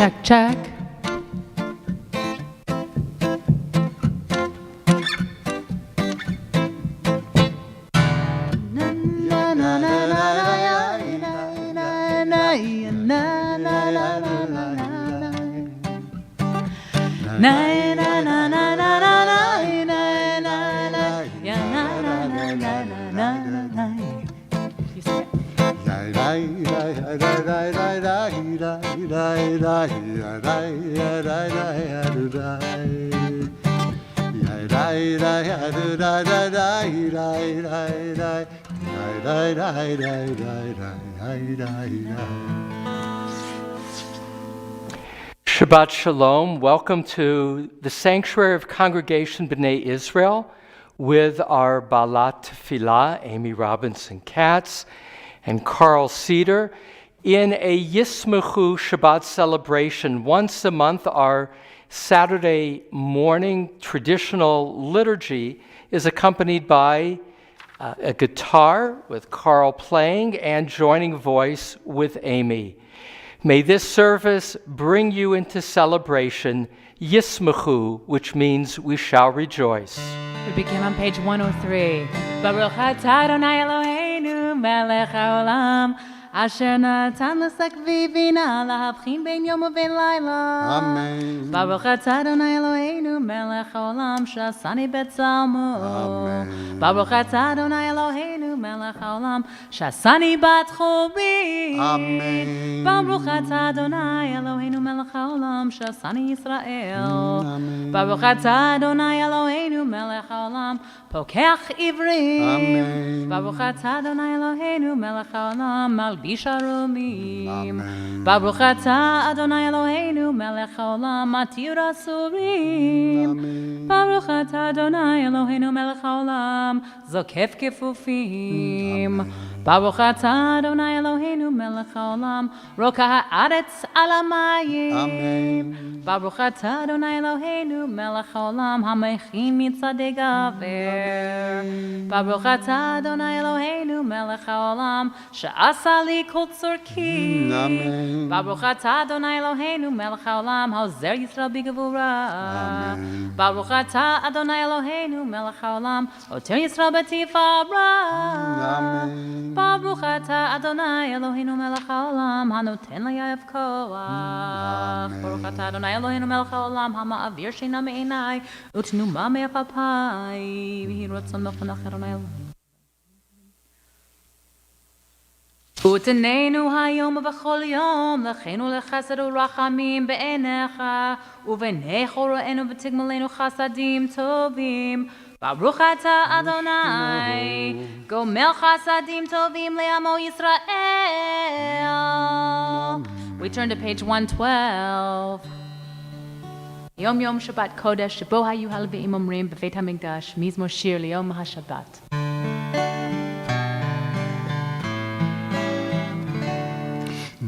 check, check. Shabbat Shalom. Welcome to the Sanctuary of Congregation B'nai Israel with our Balat Tefillah, Amy Robinson Katz and Carl Cedar, in a Yism'chu Shabbat celebration. Once a month, our Saturday morning traditional liturgy is accompanied by a guitar with Carl playing and joining voice with Amy. May this service bring you into celebration, Yism'chu, which means we shall rejoice. We begin on page 103. Baruch atah Adonai Eloheinu melech haolam, asher natan l'sakvi bina להבחין בין יום ובין לילה. Amen. Baruch atah Adonai Eloheinu melech haolam, שעשני בצלמו. Amen. Baruch atah Adonai Eloheinu melech haolam, שעשני בת חורים. Amen. Baruch atah Adonai Eloheinu melech haolam, שעשני ישראל. Amen. Baruch atah Adonai Eloheinu melech haolam, פוקח עברים. Amen. Baruch atah Adonai Eloheinu melech haolam, מלביש ערומים. Amen. Baruch atah Adonai Eloheinu melech haolam, מתיר אסורים. Amen. Baruch atah Adonai Eloheinu melech haolam, זוקף כפופים. Baruch atah Adonai Eloheinu melech haolam, רוקע הארץ על המים. Amen. Baruch atah Adonai Eloheinu melech haolam, המכין מצעדי גבר. Baruch atah Adonai Eloheinu melech haolam, שעשה לי כל צורכי. Amen. Baruch atah Adonai Eloheinu melech haolam, העוזר ישראל בגבורה. Amen. Baruch atah Adonai Eloheinu melech haolam, עוטר ישראל בתפארה. Amen. Baruch atah Adonai Eloheinu melech haolam, הנותן ליעב כוח. Baruch atah Adonai Eloheinu melech haolam, המעביר שינה מעיניי, ותנומה מעפעפיי. ויהי רצון מלכונך אדוני אלוהים. ותננו היום ובכל יום, לכנו לחסד ורחמים בעיניך, ובעיני חוראינו ותגמלנו חסדים טובים. ברוך אתה אדוני, גומל חסדים טובים לעמו ישראל. We turn to page 112. יום יום שבת קודש, שבו היו הלוויים אומרים בבית המקדש, מזמור שיר ליום השבת.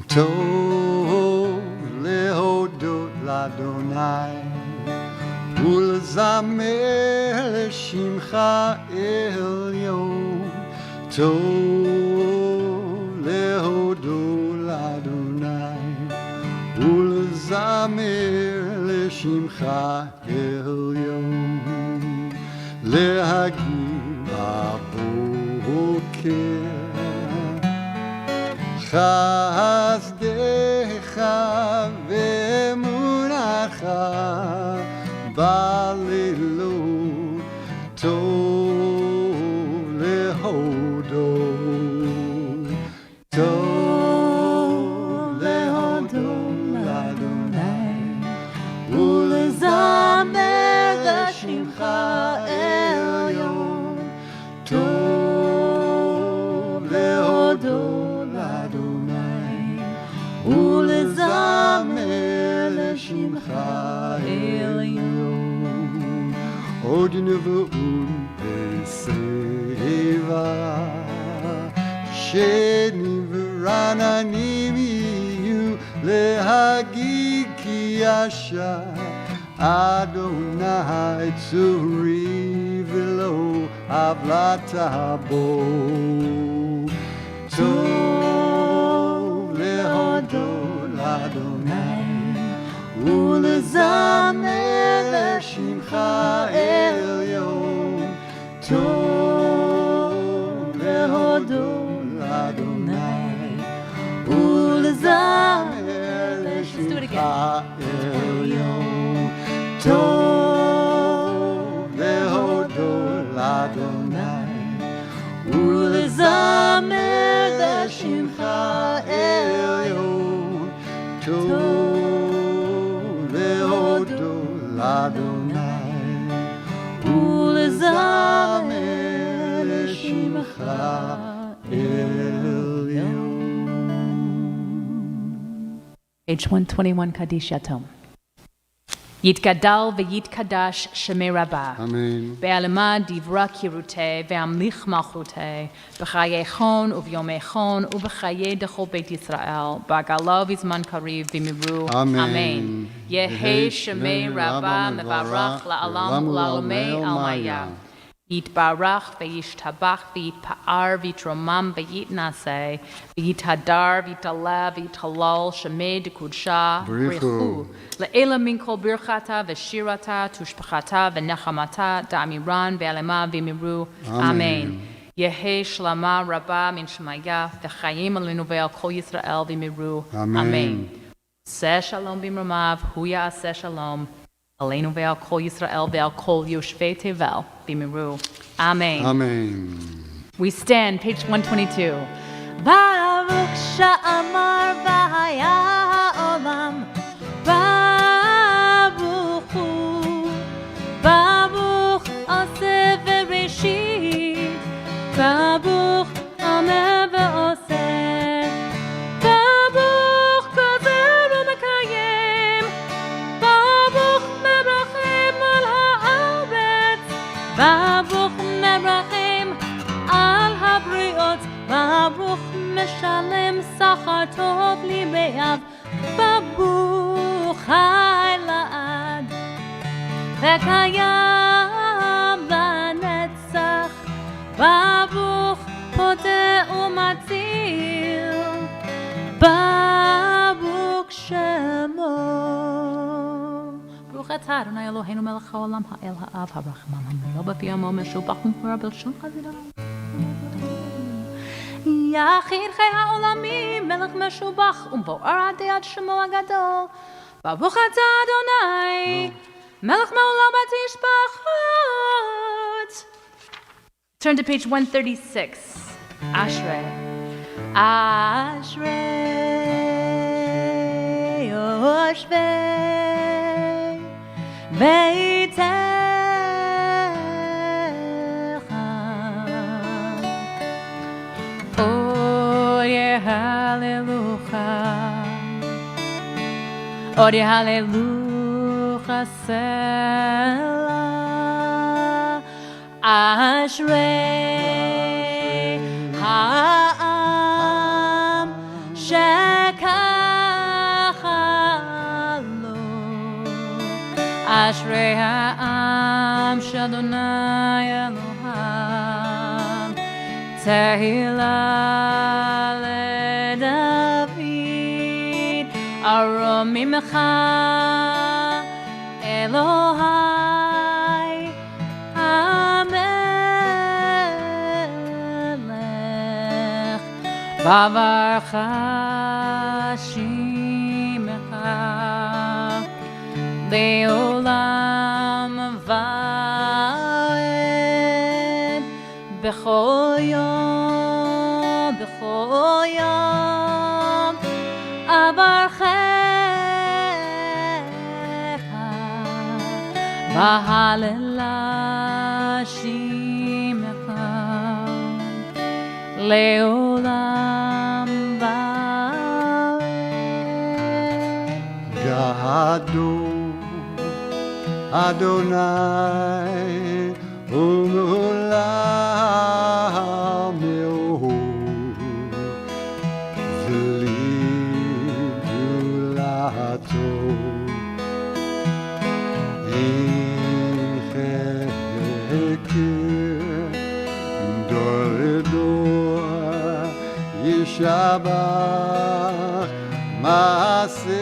טוב להודות לאדוני ולזמר לשמך עליון. טוב להודות לאדוני ולזמר לשמך עליון. להגיד בבוקר חסדך ואמונתך בלילות. טוב להודות, טוב להודות לאדוני ולזמר לשמך עליון. טוב להודות לאדוני ולזמר לשמך עליון. עוד נבואון בסביבה שנברעננים יהיו להגיד כי ישר אדוני צורי ולא עוולת בו. טוב להודות לאדוני ולזמר לשמך עליון, טוב להודות לאדוני, ולזמר לשמך עליון, טוב להודות לאדוני, ולזמר לשמך עליון, טוב להודות לאדוני, ולזמר לשמך עליון. Page 121, Kaddish Yatom. יתגדל ויתקדש שמי רבה. אמן. בעלמא דברה קירותי והמליך מלכותי, בחיי חון וביומי חון ובחיי דכל בית ישראל, בעגלה ובזמן קריב במהרו. אמן. יהי שמי רבה מברך לעולם ולעולמי עלמיה. יתברך וישתבח ויתפאר ויתרומם ויתנשא ויתהדר ויתעלה ויתהלל שמי דקודשה ברכו לאלה מן כל ברכתה ושירתה תושבחתה ונחמתה דאמירן בעלמה במהרו אמן. יהי שלמה רבה מן שמיה וחיים עלינו ועל כל ישראל במהרו אמן. עשה שלום במרומיו הוא יעשה שלום עלינו ועל כל ישראל ועל כל יושבי תבל במהרו. Amen. Amen. We stand, page 122. Baruch sha'amar v'haya ha'olam, Baruch hu, Baruch aseh v'reshit, Baruch ameh v'oseh, Baruch kazer u'mekayem, Baruch merachem al ha'aretz, Baruch merachem al habriot, Baruch משלם שכר טוב לבעיו, Baruch חי לעד וקיים לנצח, Baruch פודה ומציל, Baruch שמו. ברוך אתה אדוני אלוהינו מלך העולם האל האב הרחמן המלוא בפי עמו משובח ומכוער בלשון חסידיו. יחיד חי העולמים מלך משובח ומבואר עדי עד שמו הגדול. ברוך אתה אדוני מלך מעולם ותשבחות. Turn to page 136. Ashrei. Ashrei yoshvei beitecha Oye hallelujah Oye hallelujah Selah Ashrei ha'am shekachalo Ashrei ha'am sh'Adonai Eloham Tehillah leDavid Arom mimcha Elohai HaMelech Bavarcha Shimecha Leolam Vaed Bechol Yom Avarchecha V'Halelah Shimecha Leolam Vaed. Gadol Adonai U'olam Yehu V'li Gulato Ein Chekir Dor Ledor Yishabach Maaseh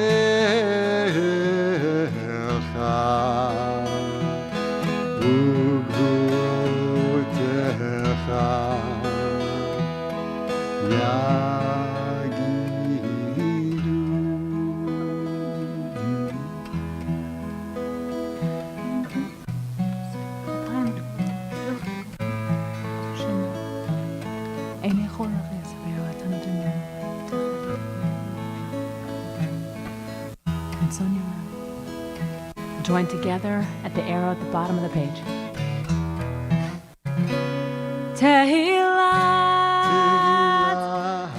וגבולותיך Join together at the arrow at the bottom of the page. Tehillat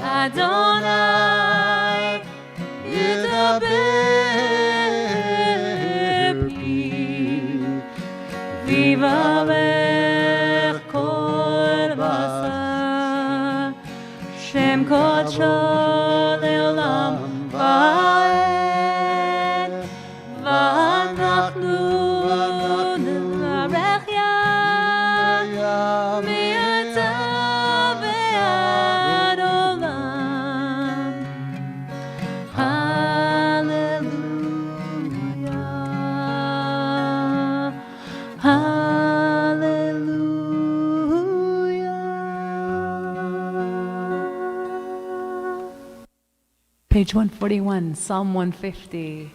Adonai Yidaber pi Vivarech kol basar Shem kodsho leolam va'ed v'anachnu nivרך ya mi'ata ve'ad olam. Hallelujah, hallelujah. Page 141, Psalm 150.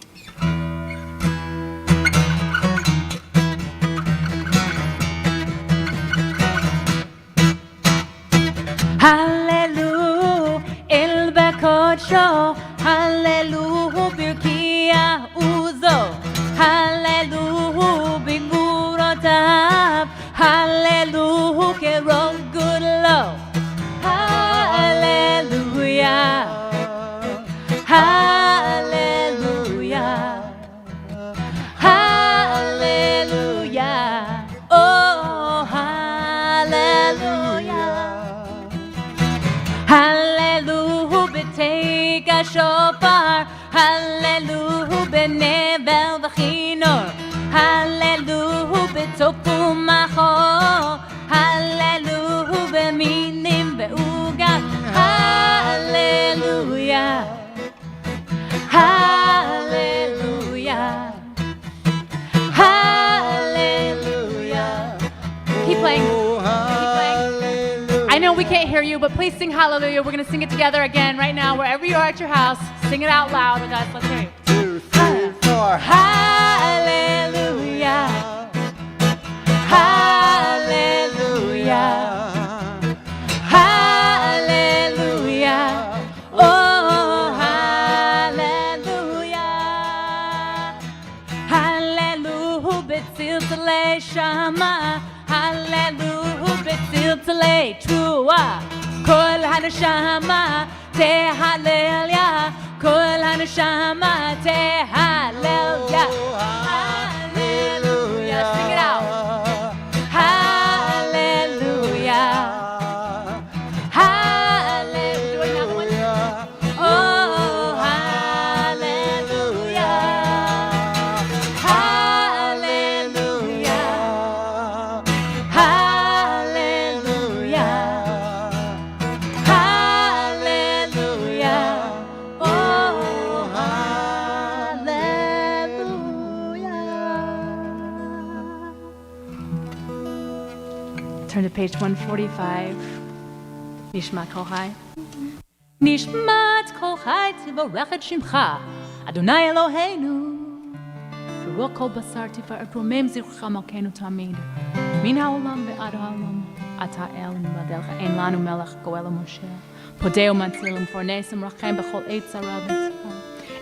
Hallelujah, El Bakodsho, Hallelujah, Birkia Uzo, Hallelujah, Bigurotab, Hallelujah, Kerol Goodlo, Hallelujah, Hallelujah, Hallelujah, oh, Hallelujah. Hallelujah, beteka shofar. Hallelujah, benevel v'chinor. Hallelujah, betokumacho. Hallelujah, beminim ve'ugat. Hallelujah, hallelujah, hallelujah. Keep playing. I know we can't hear you, but please sing hallelujah. We're going to sing it together again right now. Wherever you are at your house, sing it out loud with us. Let's hear it. 2, 3, 4. Hallelujah. Hallelujah. Hallelujah. Oh, hallelujah. Hallelujah. Betzilzalei Shama. Hallelujah. Betzilzalei Trua. Kol haneshama tehallel. Kol haneshama tehallel. Hallelujah. Sing it out. Hallelujah. Hallelujah. Do another one. Oh, hallelujah. Hallelujah. Hallelujah. Hallelujah. Oh, hallelujah. Turn to page 145. Nishmat kol chai. Nishmat kol chai tivorech et shimcha Adonai Eloheinu Ruach kol basar tifaret romem zircha malkeinu tamid Min ha'olam ve'ad ha'olam Ata el v'adelcha ein lanu melech goel Moshe Podeo matzilim fornesim rachem b'chol eitz harav v'tzachar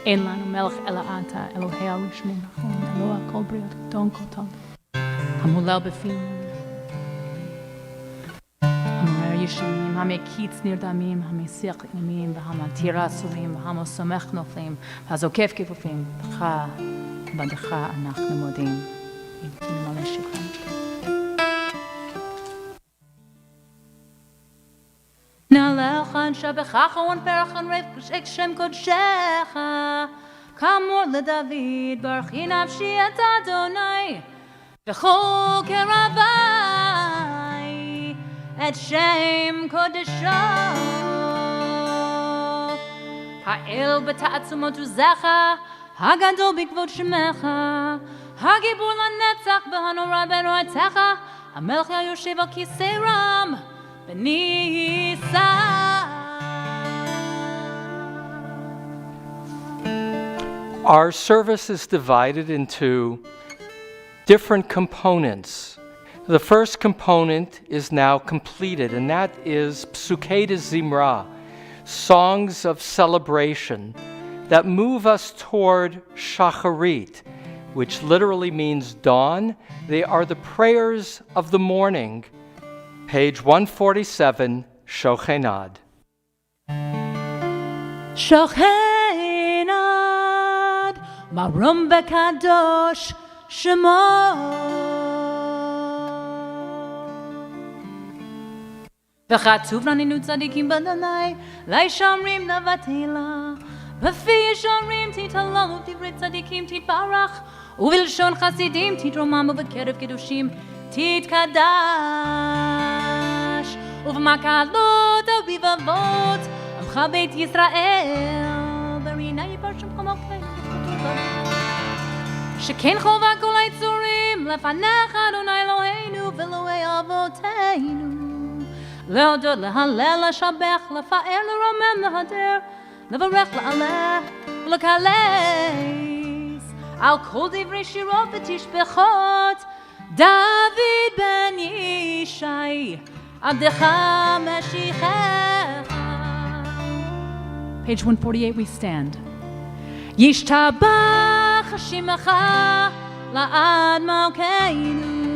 Ein lanu melech ela ata Elohei al-rishnim rachon Eloah kol briot don kol tov Hamulel b'filim Yishimim, Hamekitz nirdamim, Hamesiach imim, Hamatira suvim, Hamosomech noflim, Hazokef kifufim, B'cha, B'decha anachnu modim. Yimale shukran. Na'lechan shabechacha u'nperachan reif Shem kodshecha, Kamor leDavid, Baruchi nafshi et Adonai, V'chol keravai, Et Shem kodesho Ha'el b'ta'atzumot uzecha Hagadol b'kvod shemecha הגיבור לנצח והנורא ברועתך, המלך היושב על כיסא רם בניסה. Our service is divided into different components. The first component is now completed, and that is Psukei de Zimra, songs of celebration that move us toward Shacharit, which literally means dawn. They are the prayers of the morning. Page 147, Shochenad. Shochenad, Marum Bekadosh Shemo. וכתוב רננו צדיקים באדוני, לישמרים נבטלה, בפי ישרים תתהללו, דברי צדיקים תתברך, ובלשון חסידים תתרומם, ובקרב קדושים תתקדש, ובמקהלות ובבבות עמך בית ישראל, ברינה יפרשם חמוקנו שכן חובה כל היצורים לפניך אדוני אלוהינו ואלוהי אבותינו, להודות, להלל, לשבח, לפאר, לרומם, להדר, לברך, לעלה, ולקלס על כל דברי שירות ותשבחות דוד בן ישי עבדך משיחך. Page 148 we stand. ישתבח שמך לעד מלכנו,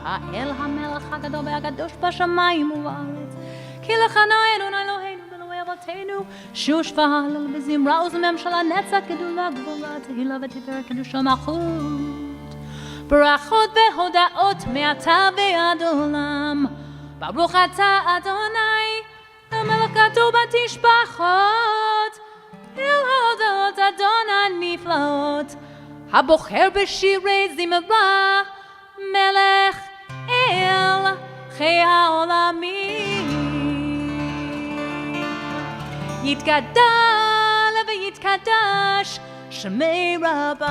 האל המלך הגדול והקדוש בשמיים ובארץ, כי לך אדוני אלוהינו ואלוהי אבותינו, שוש והלל וזמרה וממשלה נצח גדולה גדולה תהילה ותפארת קדושה מלכות, ברכות והודאות מעתה ועד עולם. ברוך אתה אדוני המלך גדול בתשבחות, אל ההודות אדון הנפלאות, הבוחר בשירי זמרה, מלך אל חי העולמים. יתגדל ויתקדש שמי רבה,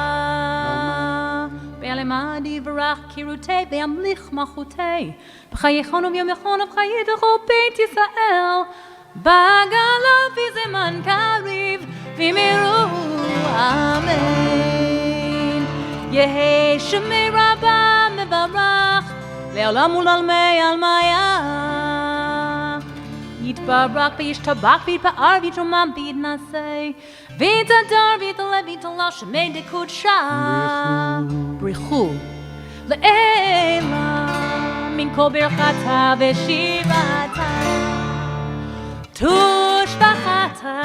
בעלמא יברך קירותי וימליך מלכותי, בחייכון ובימיכון ובחיי כל בית ישראל, בגלה בזמן קריב במהרה אמן. יהי שמי רבה מברך לעולם ולעולמי עלמיה, יתברך וישתבח ויתפאר ויתרומם ויתנשא ויתהדר ויתעלה ויתעלה שמי דקודשה ברכו לעילה מן כל ברכתה ושירתה, תושבחתה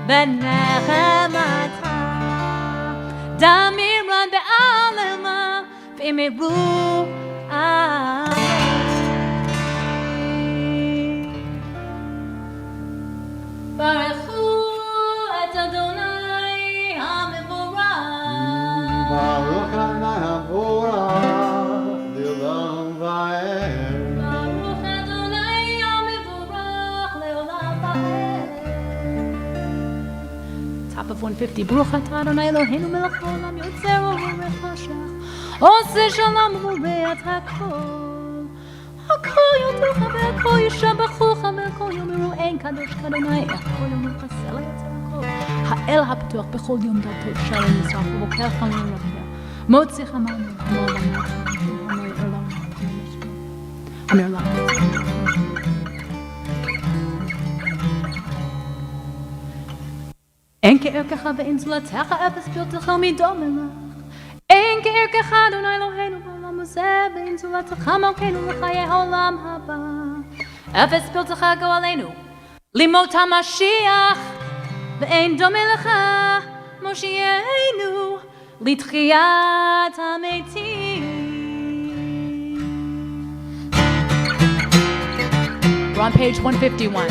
ונחמתה, דמירן בעלמה ואמרו אמן. ברכו את אדוני המבורך, ברוך אדוני המבורך לעולם ועד. ברוך אדוני המבורך לעולם ועד. Top of 150. ברוך אתה אדוני אלוהינו מלך העולם, יוצר ועורך חושך, עושה שלום ובורא את הכל. הכל יודוך והכל ישבחוך והכל יאמרו אין קדוש כאדוני, הכל יאמרו חסר ליצר הכל. האל הפתוח בכל יום דלתו אפשר לנסח ובוקר חלום רחב, מוציא חמנו כמו בנות אמר לך אין כערכך ואין זולתך, אפס בלתך מדומה לך. אין כערכך אדוני אלוהינו בעולם הזה, ואין זולתך מלכנו לחיי העולם הבא. אפס בלתך גואלנו לימות המשיח, ואין דומה לך מושיענו לתחיית המתים. We're on page 151.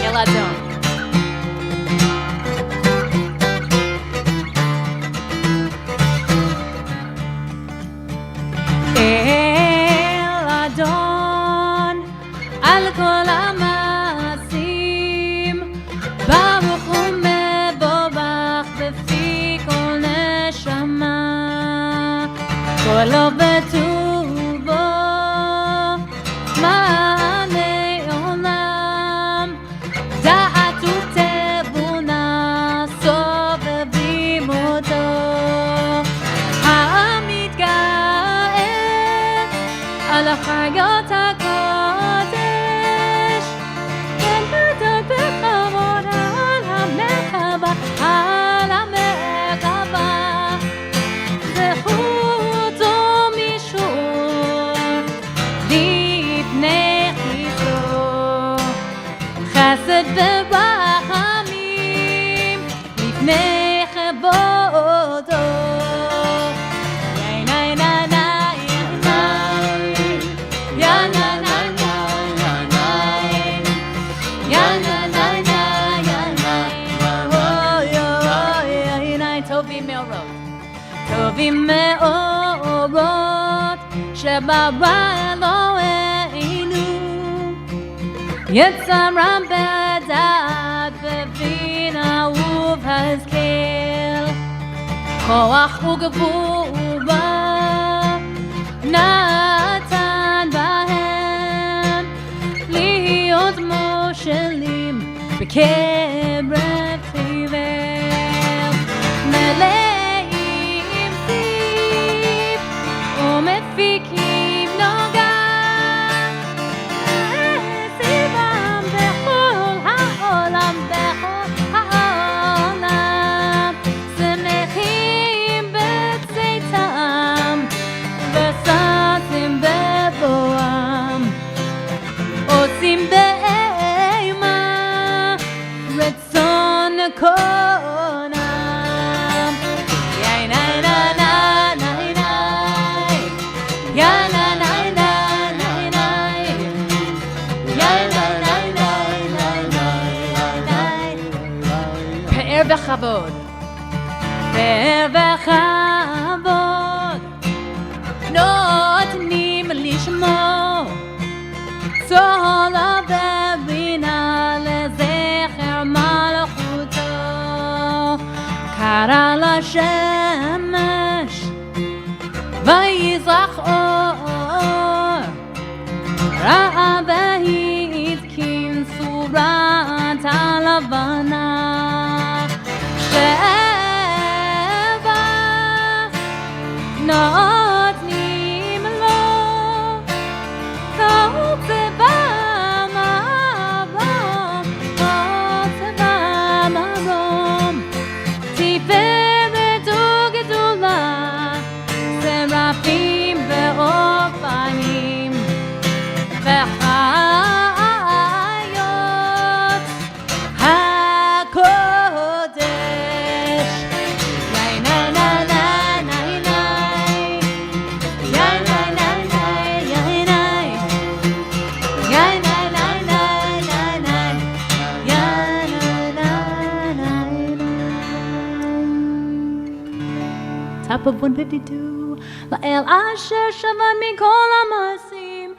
Eladon. Eladon al kol ha'ma'asim, baruch hu mevorach befi kol neshama. פועלו בטובו מעלה עולם דעת ותבונה סובבים אותו המתגאה על החיות הקודש כן גדול בכבוד על המחווה על המחווה זכות ומישור לפני חיסור חסד ורחמים לפני כבודו טובים מאורות שברא אלוהינו יצרם בדעת בבינה ובהשכל כוח וגבורה נתן בהם להיות מושלים בקרב תבל מלאים סיב ומפיקים נוגה סיבם בכל העולם שמחים בצאתם וששים בבואם עושים באימה רצון קונם יא נה נה נה נה נה יא נה נה נה נה נה יא נה נה נה נה נה פאר וכבוד פאר וכבוד נותנים לשמוע צהלה ובינה לזכר מלכותו קרא לשמש ויזרח אור ראה והתקין צורת הלבנה שבע נותנים לו כל צבא מרום כל צבא מרום תפארת וגדולה שרפים ואופנים וחיות הקודש יא נה נה נה נה נה יא נה נה נה יא נה יא נה נה נה נה נה יא נה נה נה Top of 152 לאל אשר שבת מכל המעשים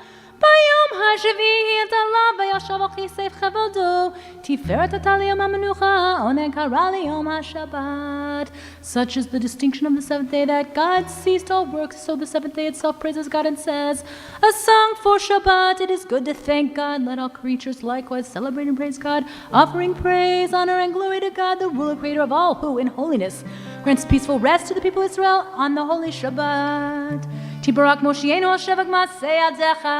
ביום השביעי את עליו וישב על כיסא כבודו תפארת אתה ליום המנוחה עונג קרא ליום השבת. Such is the distinction of the seventh day that God ceased all works, so the seventh day itself praises God and says, a song for Shabbat, it is good to thank God. Let all creatures likewise celebrate and praise God, offering praise, honor, and glory to God, the ruler, creator of all, who in holiness grants peaceful rest to the people of Israel on the holy Shabbat. Tibarak Moshienu Shevak Masei Adecha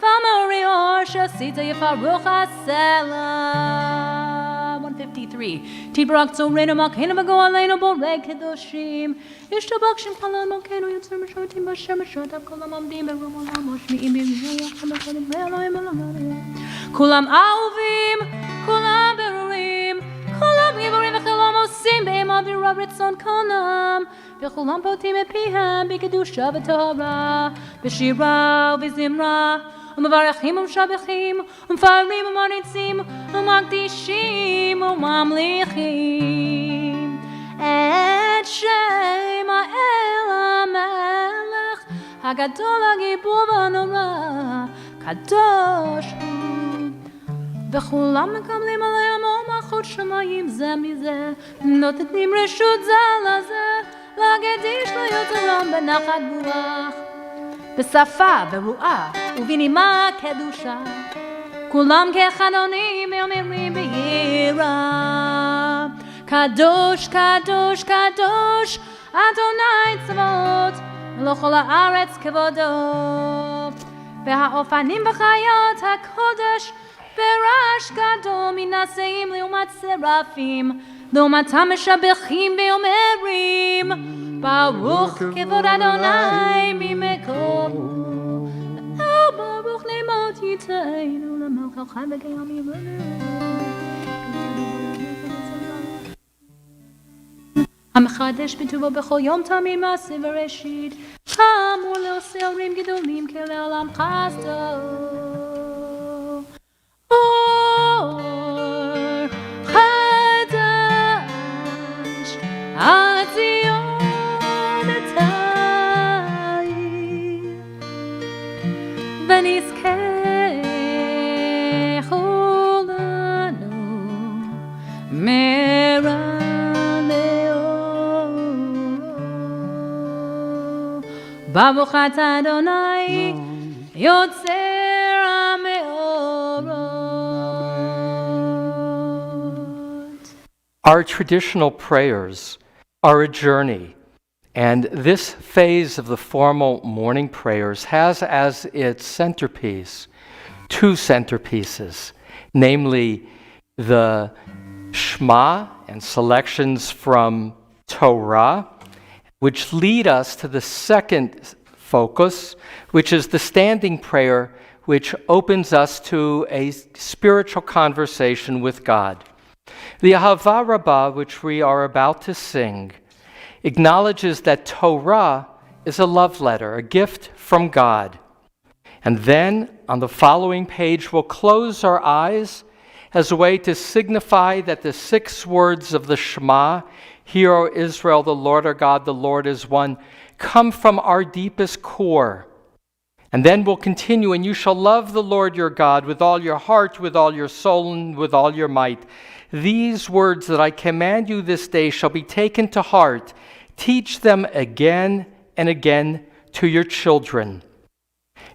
V'amori Or Shasita Yifaruch HaSelah 153 Tibarak Tzorenu Malkeinu V'go Aleinu Borei Kedoshim Yishtabak Shem Chalal Malkeinu Yitzur Meshotim Basher Meshotav Kolam Amdim Berum Olam Moshmi'im B'Yishayach HaMechodim Ve'Elohim Elohim Kulam Ahuvim Kulam Berurim Kulam Giborim V'Chelam Osim Be'ema V'Rav Ritzon Konam V'chulam potim et pihem b'kedusha v'tohara b'shira v'zimra u'mevarachim u'mshabechim u'mfarim u'manitzim u'makdishim u'mamlichim et shem ha'el ha'melech hagadol ha'gibur v'hanora kadosh hu וכולם מקבלים עליהם אור מלכות שמיים זה מזה נותנים רשות זה לזה להקדיש לו יתרם בנחת רוח, בשפה ורואה ובנימה קדושה, כולם כחנונים אומרים ביראה, קדוש קדוש קדוש אדוני צבאות, ולכל הארץ כבודו, והאופנים בחיות הקודש ברעש גדול מנסים לעומת סרפים, לעומתם משבחים ואומרים ברוך כבוד אדוני ממקום, ברוך נמות יתנו למלכך וגם יבנו. המחדש בטובו בכל יום תמיד מעשה וראשית, אמור לעושה הורים גדולים כלעולם חסדו. אור חדש על ציון תאיר, ונזכה כולנו מהרה ברוך אתה אדוני יוצר המאורות. Our traditional prayers are a journey, and this phase of the formal morning prayers has as its centerpiece two centerpieces, namely the Shema and selections from Torah, which lead us to the second focus, which is the standing prayer, which opens us to a spiritual conversation with God. The Ahava Rabbah, which we are about to sing, acknowledges that Torah is a love letter, a gift from God. And then, on the following page, we'll close our eyes as a way to signify that the 6 words of the Shema, Hear, O Israel, the Lord our God, the Lord is one, come from our deepest core. And then we'll continue, and you shall love the Lord your God with all your heart, with all your soul, and with all your might. These words that I command you this day shall be taken to heart. Teach them again and again to your children.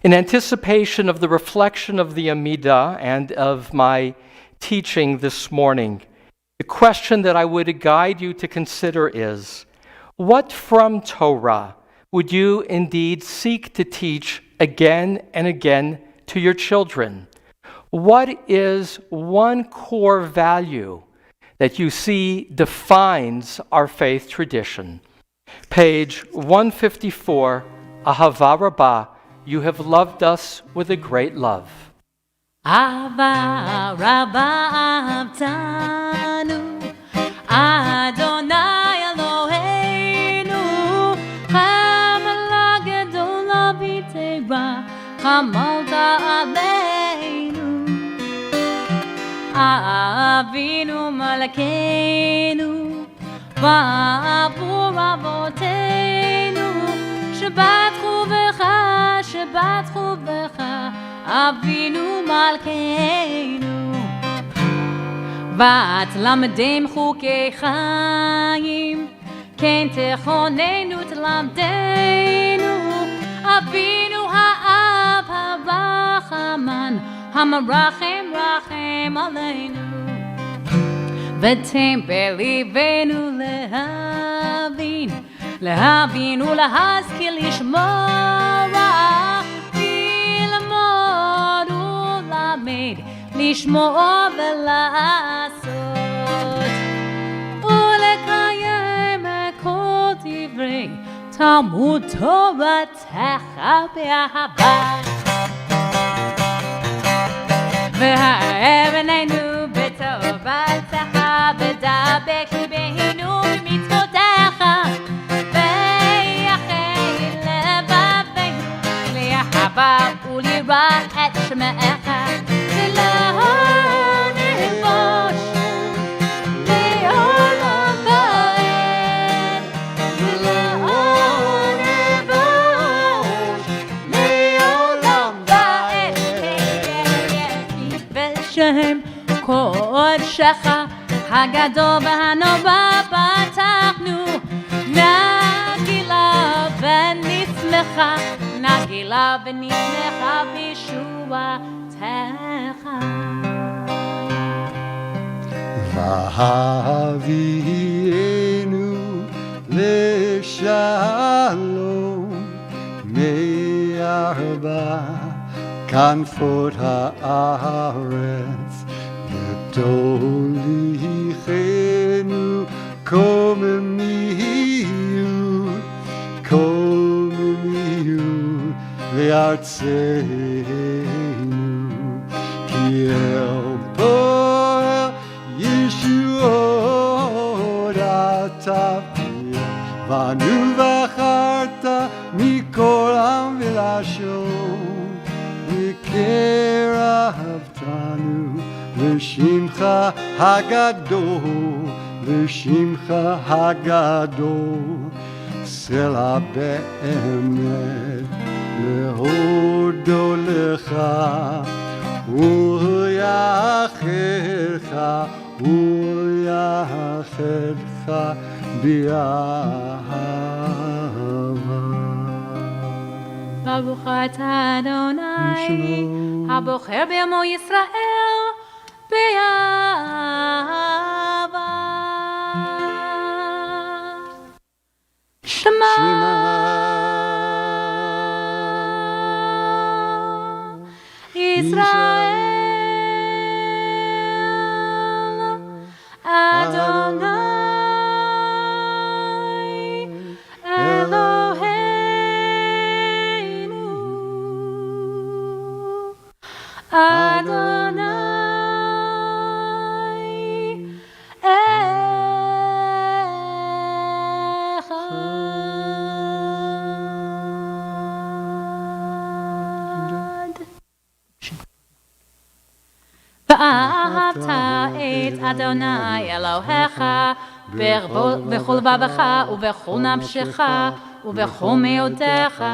In anticipation of the reflection of the Amidah and of my teaching this morning, the question that I would guide you to consider is, what from Torah would you indeed seek to teach again and again to your children? What is one core value that you see defines our faith tradition? Page 154, Ahava Rabbah, you have loved us with a great love. Ahava Rabbah Avtanu, Adonai Eloheinu, Chamala Gedola V'Teva, Chamalta Aleinu, Avinu Malkeinu, V'avur Avotenu, Shebatchu V'cha, Shebatchu V'cha, Avinu Malkeinu, ותלמדם חוקי חיים, כן תכוננו תלמדנו, אבינו האב הרחמן, המרחם רחם עלינו, ותן בליבנו להבין ולהשכיל לשמוע, ללמוד ולמד, לשמוע ולעשות, ולקיים כל דברי תלמוד תורתך באהבה. והאב עינינו בטובתך, ודבק ליבנו במצוותיך, ויחל לבבנו לאהבה וליראה את שמך, ולא נבוש לעולם ועד, ולא נבוש לעולם ועד, כי בשם קודשך הגדול והנורא פתחנו לך נגילה ונשמחה בישועתך. והביאנו לשלום מארבע כנפות הארץ, ותוליכנו קוממיות לארצנו, כי אל פועל ישועות אתה בנו בחרת מכל עם ולשון, וקרבתנו לשמך הגדול, לשמך הגדול. סלע באמת להודות לך וליחדך באהבה. ברוך אתה אדוני הבוחר בעמו ישראל באהבה. שמע ישראל אדוני אלוהינו אדוני ואהבת את אדוני אלוהיך בכל לבבך ובכל נפשך ובכל מאודך,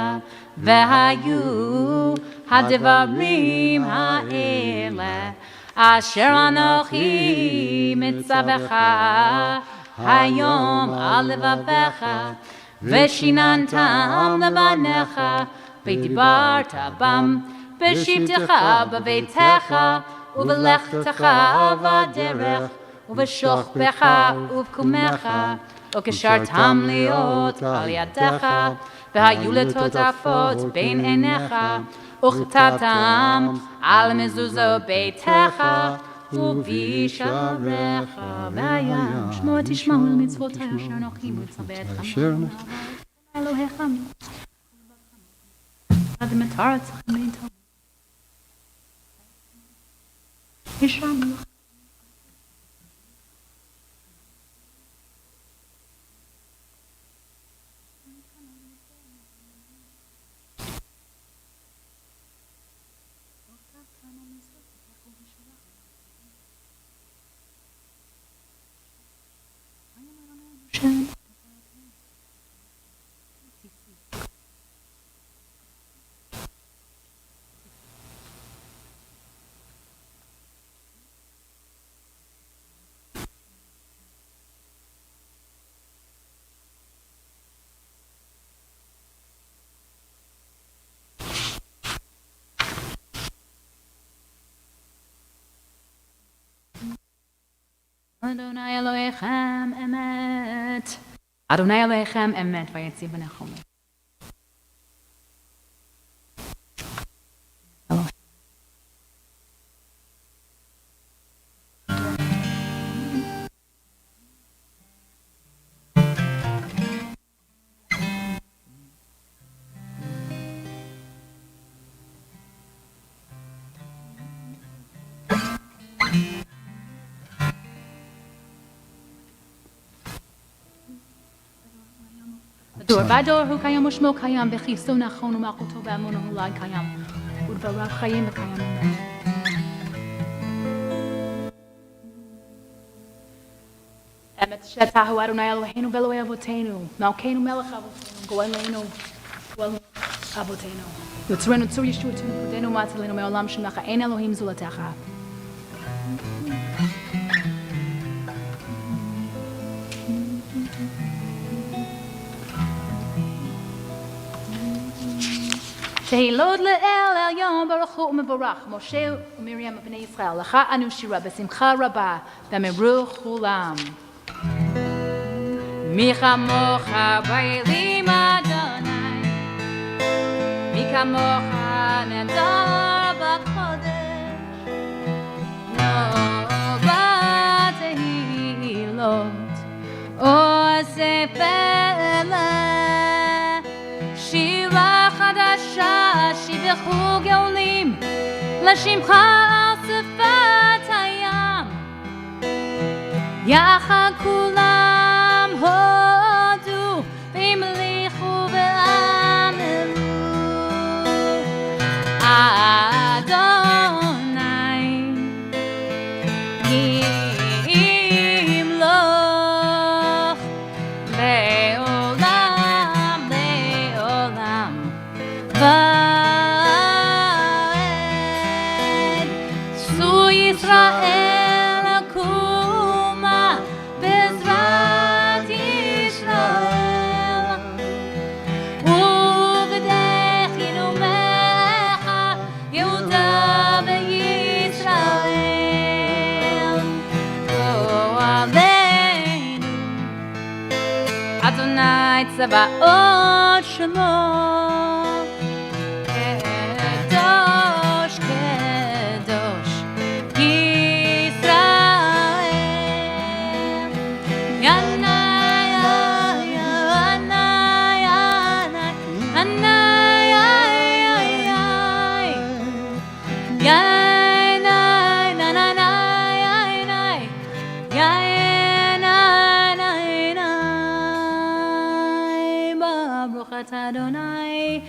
והיו הדברים האלה אשר אנוכי מצווך היום על לבבך, ושיננתם לבניך ודיברת בם בשבתך בביתך ובלכתך בדרך ובשוכבך ובקומך, וקשרתם להיות על ידך, והיו לטוטפות בין עיניך, וכתבתם על מזוזו ביתך ובשעריך. והיה שמוע תשמעו למצוותיי אשר אנוכי מצווה אתכם אלוהיכם עד מטר צריכים להתאר ישרנו לך. אדוני אלוהיכם אמת. אדוני אלוהיכם אמת ויציב בניכם. דור בדור הוא קיים ושמו קיים, וכיסו נכון ומלכותו באמונו אולי קיים, ודבריו חיים וקיים אמת. אמת שתהו אדוני אלוהינו ואלוהי אבותינו, מלכנו מלך אבותינו, גואלנו גואל אבותינו, יוצרנו צור ישועתנו פקודנו ומעצלנו מעולם שמך, אין אלוהים זולתך. תהילות לאל עליון ברוך הוא ומבורך, משה ומרים בני ישראל, לך אנו שירה בשמחה רבה, במרוך כולם. מי כמוך באלים אדוני, מי כמוך נהדר בקודש, נורא תהילות, עושה פלא, שירה חדשה, שיבחו גאולים, לשמך על שפת הים, יחד כולם הודו, והמליכו ועמלו, אדוני ימלוך לעולם לעולם ועד. צאו ישראל קומה בעזרת ישראל, ובדחילו ממך יהודה וישראל. גואלנו אדוני צבאות שמו, קדוש קדוש ישראל. ינאי ינאי ינאי ינאי ינאי ברוך אתה אדוני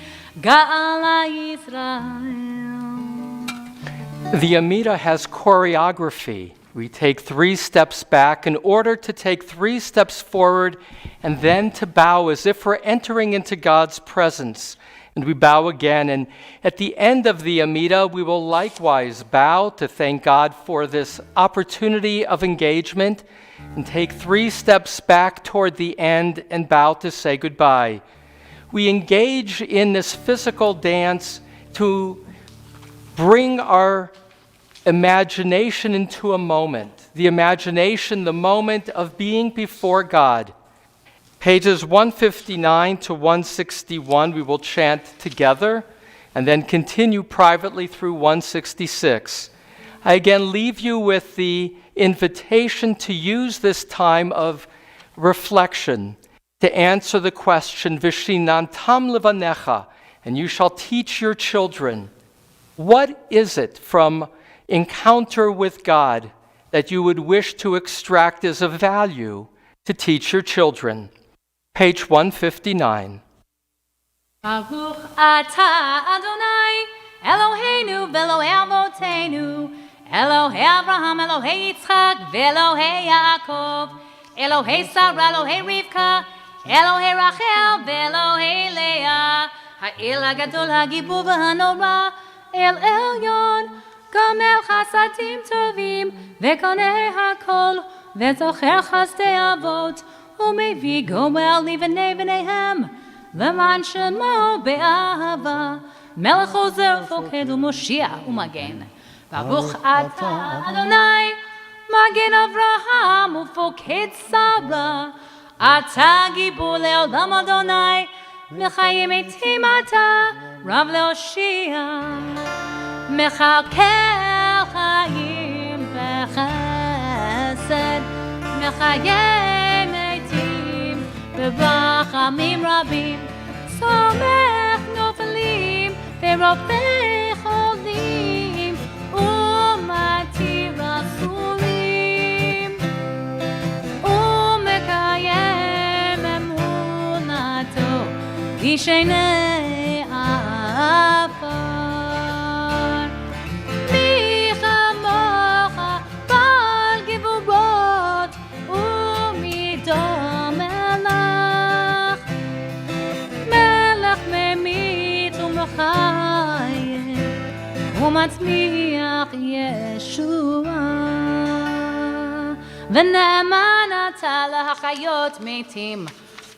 גאלה ישראל. The Amida has choreography. We take 3 steps back in order to take 3 steps forward and then to bow as if we're entering into God's presence. And we bow again. And at the end of the Amida, we will likewise bow to thank God for this opportunity of engagement and take 3 steps back toward the end and bow to say goodbye. We engage in this physical dance to bring our imagination into a moment. The imagination, the moment of being before God. Pages 159 to 161 we will chant together and then continue privately through 166. I again leave you with the invitation to use this time of reflection to answer the question, Vishinantam levanecha, and you shall teach your children. What is it from encounter with God that you would wish to extract as a value to teach your children? Page 159. Baruch atah Adonai, Eloheinu v'Elohei avoteinu, Elohei Avraham, Elohei Yitzchak, v'Elohei Yaakov, Elohei Sarah, Elohei Rivka, Elohei Rachel, v'Elohei Leah, Ha'el HaGadol HaGibur v'Hanora, El Elyon, Gomel Chasadim Tovim, v'Konei HaKol, v'Zocher Chasdei Avot, ומביא גומל לבני בניהם, למען שמו באהבה, מלך עוזר פוקד ומושיע ומגן. ברוך אתה אדוני, מגן אברהם ופוקד שרה, אתה גיבור לעולם אדוני, מחיים מתים אתה, רב להושיע, מכלכל חיים וחסד, מחיים ברחמים רבים, סומך נופלים ורופא חולים, ומתיר אסורים, ומקיים אמונתו, איש עיני עפר. מי כמוך בעל גבורות ומידות ומצמיח ישועה, ונאמן אתה להחיות מתים.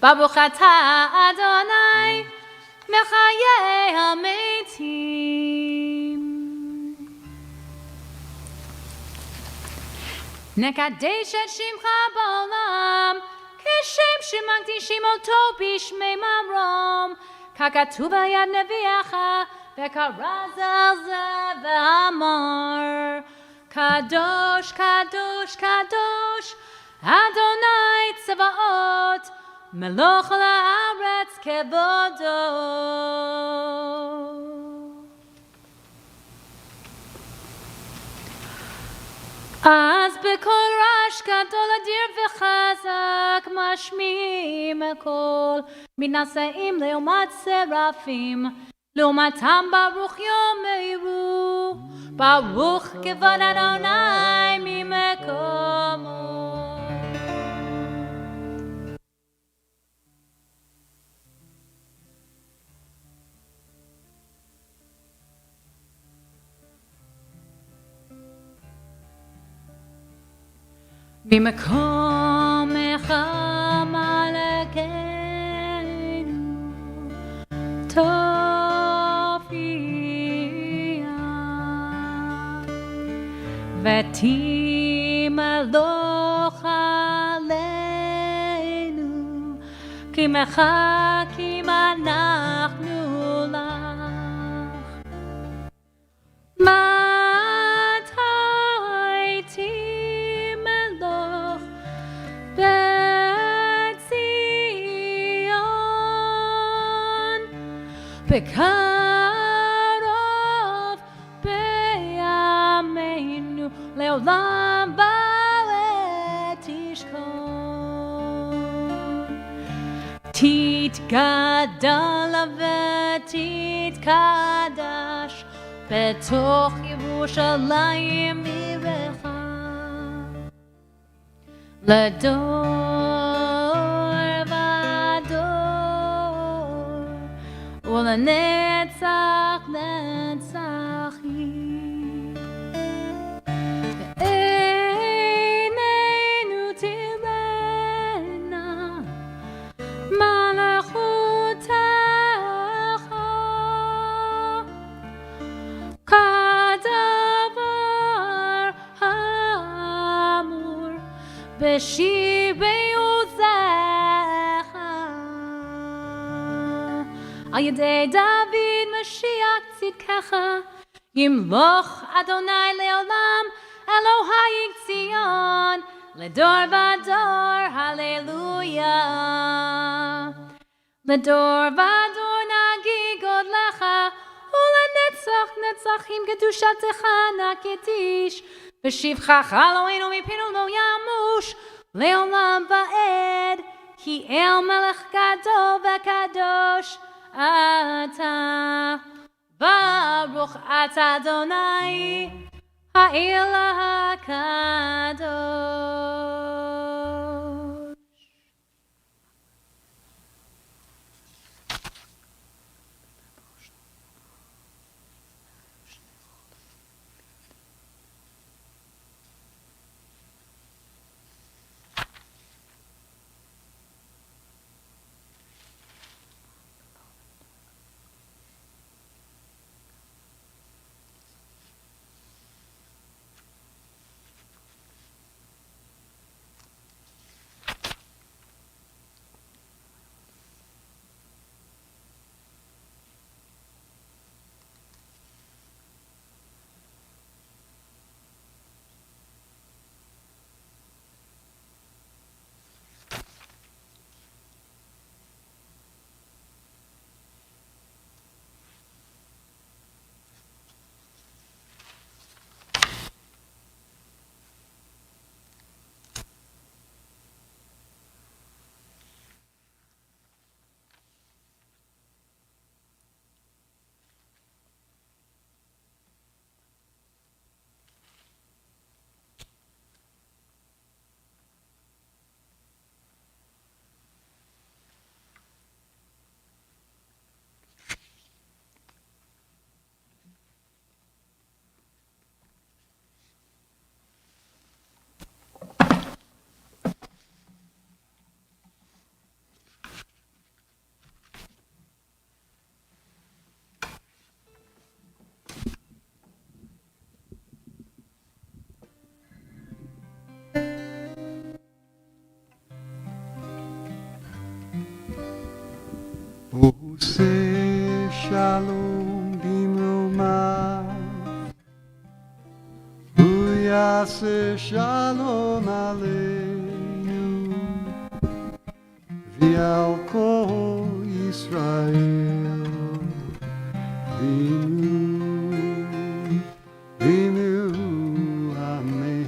ברוך אתה אדוני, מחיי המתים. נקדש את שמך בעולם, כשם שמקדישים אותו בשמי ממרום, ככתוב על יד נביאך, וכרז על זה ואמר, קדוש, קדוש, קדוש, אדוני צבאות, מלוך על הארץ כבודו. אז בקול רעש גדול אדיר וחזק משמיעים הקול מנשאים לעומת שרפים, לעומתם ברוך יאמרו, ברוך כבוד אדוני ממקומו. ממקומך מלכנו תופיע ותמלוך עלינו כי מחכים אנחנו לך. בקרוב בימינו לעולם בעת תשכון, תתגדל ותתקדש בתוך ירושלים עירך לדור ודור ולנצח נצחים. ועינינו תראינה מלכותך כדבר האמור בשירי עוזך על ידי דוד משיח צדקך. ימלוך אדוני לעולם אלוהי ציון לדור ודור הללויה. לדור ודור נגיד גודלך ולנצח נצחים קדושתך נקדיש. בשבחך אלוהינו מפינו לא ימוש לעולם ועד, כי אל מלך גדול וקדוש אתה. ברוך אתה אדוני האל הקדוש. עושה שלום במרומיו, הוא יעשה שלום עלינו ועל כל ישראל, ואמרו אמן.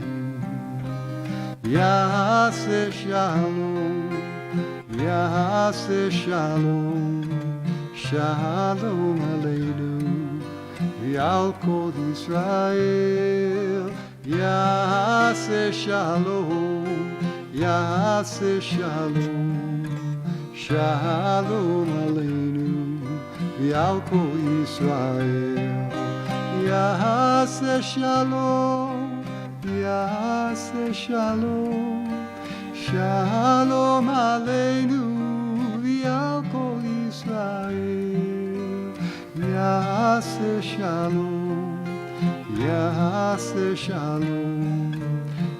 יעשה שלום, יעשה שלום, שלום עלינו ועל כל ישראל. יעשה שלום, יעשה שלום, שלום עלינו ועל כל ישראל. יעשה שלום, יעשה שלום, שלום עלינו ועל כל ישראל. יעשה שלום, יעשה שלום,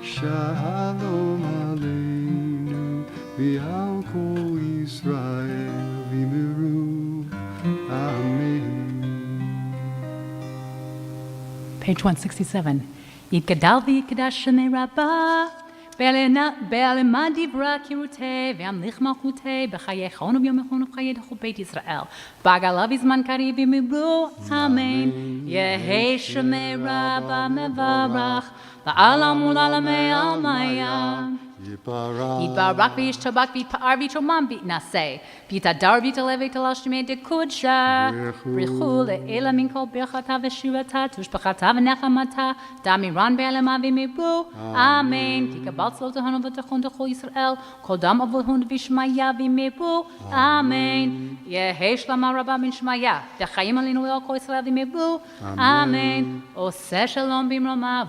שלום עלינו ועל כל ישראל. ואמרו אמן. Page 167. יתגדל ויקדש שמי רבה, בעלמה דברה קירותי, והמליך מלכותי, בחיי חון וביום חון ובחיי דחו בית ישראל. בגלה בזמן קריב יאמרו אמן. יהי שמי רבה מברך, לעלם ולעלמי עלמיה. יתברך וישתבח ויתפאר ויתרומם ויתנשא, ויתהדר ויתעלה ויתהלל שמי דקודשה. ברכו לאלה מן כל ברכתה ושירתה, תושבחתה ונחמתה, דמירן בעלמה ואמרו אמן. תקבל צלותיהן ובטחון דכל ישראל, כל דם אבותיהן ושמיה ואמרו אמן. יהי שלמה רבה מן שמיה, וחיים עלינו ועל כל ישראל ואמרו אמן. עושה שלום במרומיו,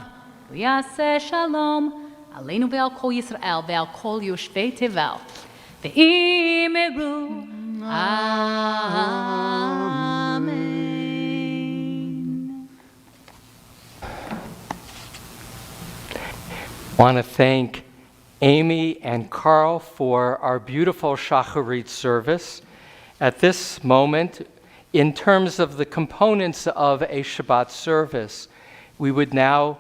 ויעשה שלום עלינו ועל כל ישראל ועל כל יושבי תבל. ואמרו amen. I want to thank Amy and Carl for our beautiful Shacharit service. At this moment, in terms of the components of a Shabbat service, we would now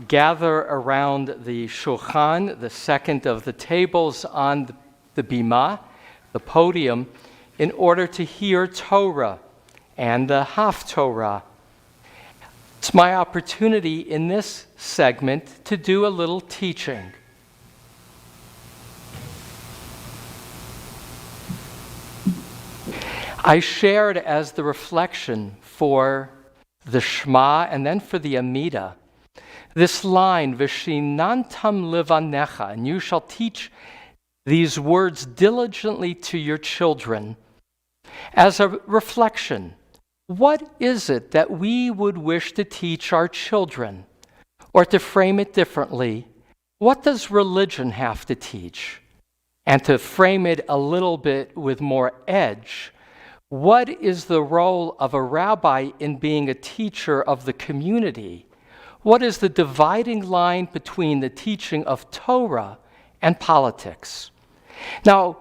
gather around the shulchan, the second of the tables on the bima, the podium, in order to hear Torah and the Haftorah. It's my opportunity in this segment to do a little teaching. I shared as the reflection for the Shema and then for the Amidah this line, V'shinantam levanecha, and you shall teach these words diligently to your children, as a reflection. What is it that we would wish to teach our children? Or to frame it differently, what does religion have to teach? And to frame it a little bit with more edge, what is the role of a rabbi in being a teacher of the community? What is the dividing line between the teaching of Torah and politics? Now,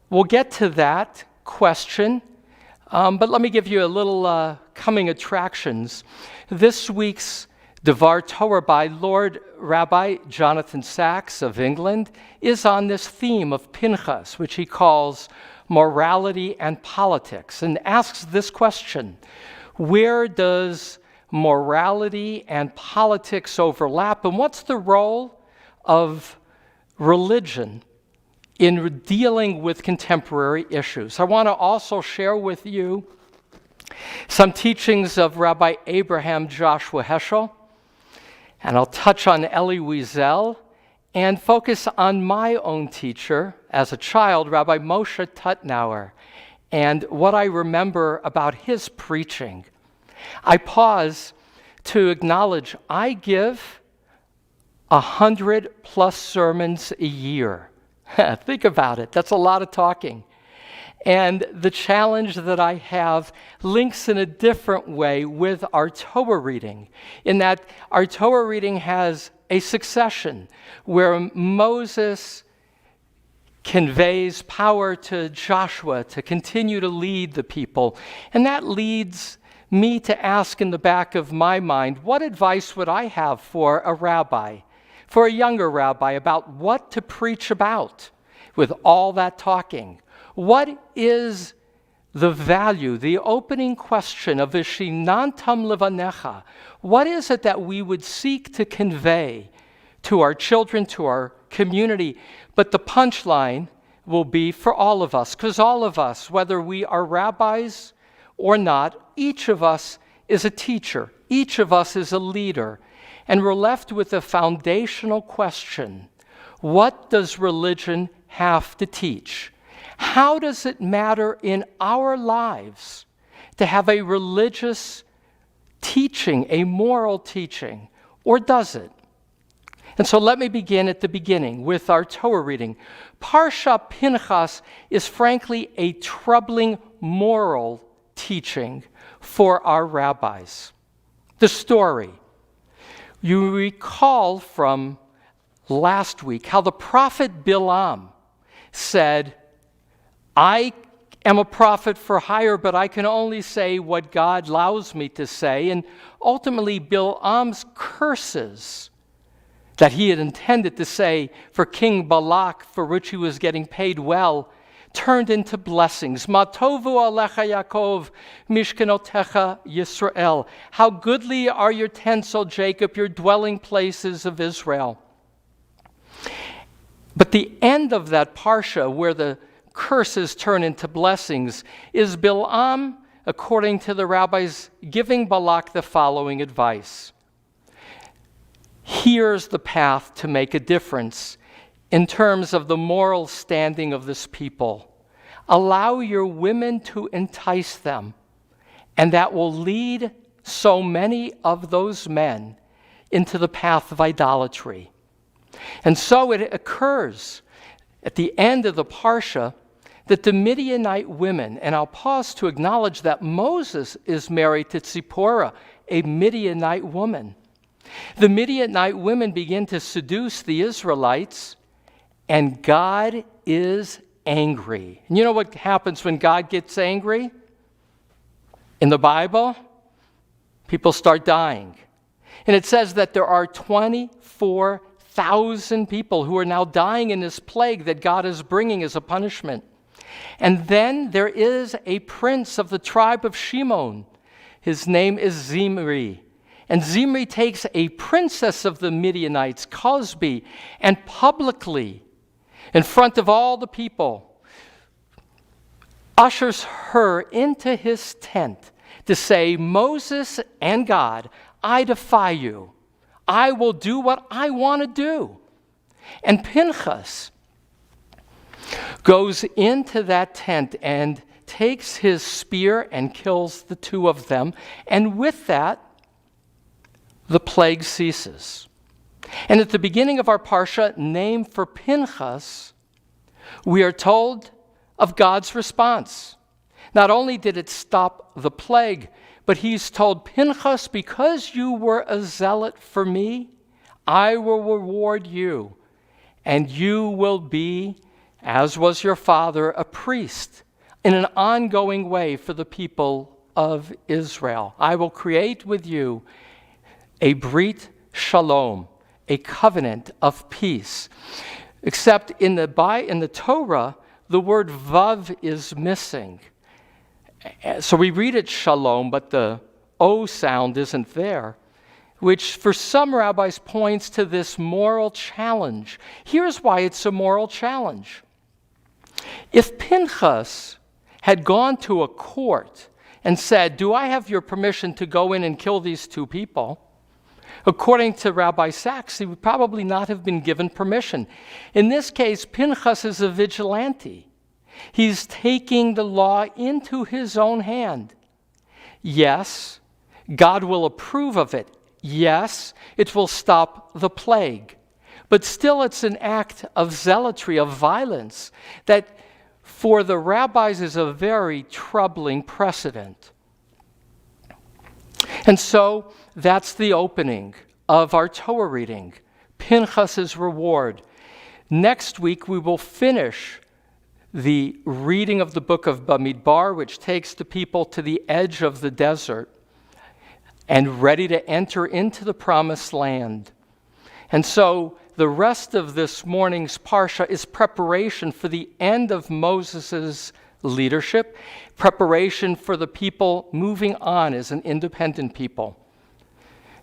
we'll get to that question, but let me give you a little coming attractions. This week's Devar Torah by Lord Rabbi Jonathan Sachs of England is on this theme of Pinchas, which he calls morality and politics, and asks this question: where does morality and politics overlap, and what's the role of religion in dealing with contemporary issues? I want to also share with you some teachings of Rabbi Abraham Joshua Heschel, and I'll touch on Elie Wiesel and focus on my own teacher as a child, Rabbi Moshe Tutnauer, and what I remember about his preaching. I pause to acknowledge I give 100+ sermons a year. Think about it. That's a lot of talking. And the challenge that I have links in a different way with our Torah reading, in that our Torah reading has a succession where Moses conveys power to Joshua to continue to lead the people. And that leads me to ask in the back of my mind, what advice would I have for a rabbi, for a younger rabbi, about what to preach about with all that talking? What is the value, the opening question of Vishinantam Levanecha? What is it that we would seek to convey to our children, to our community? But the punchline will be for all of us, because all of us, whether we are rabbis or not, each of us is a teacher. Each of us is a leader. And we're left with a foundational question. What does religion have to teach? How does it matter in our lives to have a religious teaching, a moral teaching, or does it? And so let me begin at the beginning with our Torah reading. Parsha Pinchas is frankly a troubling moral teaching for our rabbis. The story. You recall from last week how the prophet Bilam said, I am a prophet for hire, but I can only say what God allows me to say. And ultimately, Bilam's curses that he had intended to say for King Balak, for which he was getting paid well, turned into blessings. Ma tovu alecha Yaakov, mishkanotecha Yisrael. How goodly are your tents, O Jacob, your dwelling places of Israel. But the end of that parsha, where the curses turn into blessings, is Bilam, according to the rabbis, giving Balak the following advice. Here's the path to make a difference in terms of the moral standing of this people. Allow your women to entice them, and that will lead so many of those men into the path of idolatry. And so it occurs at the end of the parsha that the Midianite women, and I'll pause to acknowledge that Moses is married to Tzipporah, a Midianite woman. The Midianite women begin to seduce the Israelites, and God is angry. And you know what happens when God gets angry? In the Bible, people start dying. And it says that there are 24,000 people who are now dying in this plague that God is bringing as a punishment. And then there is a prince of the tribe of Shimon. His name is Zimri. And Zimri takes a princess of the Midianites, Cosbi, and publicly, in front of all the people, ushers her into his tent to say, Moses and God, I defy you. I will do what I want to do. And Pinchas goes into that tent and takes his spear and kills the two of them. And with that, the plague ceases. And at the beginning of our parsha, named for Pinchas, we are told of God's response. Not only did it stop the plague, but he's told Pinchas, because you were a zealot for me, I will reward you, and you will be, as was your father, a priest in an ongoing way for the people of Israel. I will create with you a brit shalom, a covenant of peace. Except in the Torah, the word vav is missing. So we read it shalom, but the O sound isn't there, which for some rabbis points to this moral challenge. Here's why it's a moral challenge. If Pinchas had gone to a court and said, do I have your permission to go in and kill these two people? According to Rabbi Sachs, he would probably not have been given permission. In this case, Pinchas is a vigilante. He's taking the law into his own hand. Yes, God will approve of it. Yes, it will stop the plague. But still, it's an act of zealotry, of violence, that for the rabbis is a very troubling precedent. And so that's the opening of our Torah reading, Pinchas's reward. Next week, we will finish the reading of the book of Bamidbar, which takes the people to the edge of the desert and ready to enter into the promised land. And so the rest of this morning's parsha is preparation for the end of Moses' leadership, preparation for the people moving on as an independent people.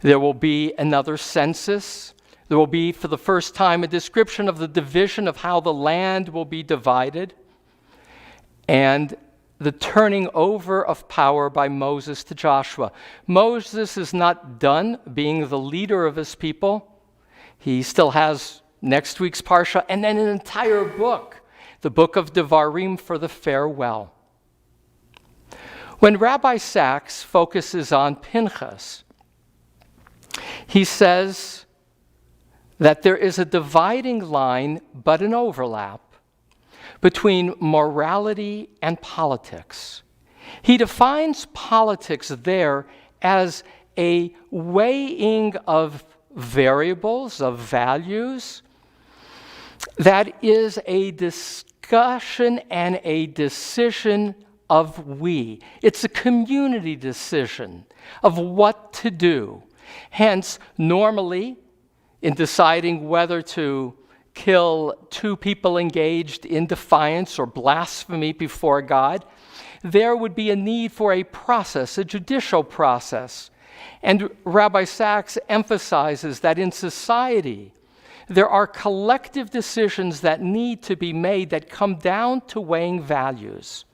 There will be another census. There will be, for the first time, a description of the division of how the land will be divided, and the turning over of power by Moses to Joshua. Moses is not done being the leader of his people. He still has next week's parsha, and then an entire book, the book of Devarim, for the farewell. When Rabbi Sachs focuses on Pinchas, he says that there is a dividing line, but an overlap, between morality and politics. He defines politics there as a weighing of variables, of values, that is a discussion and a decision of we. It's a community decision of what to do. Hence, normally, in deciding whether to kill two people engaged in defiance or blasphemy before God, there would be a need for a process, a judicial process. And Rabbi Sachs emphasizes that in society, there are collective decisions that need to be made that come down to weighing values.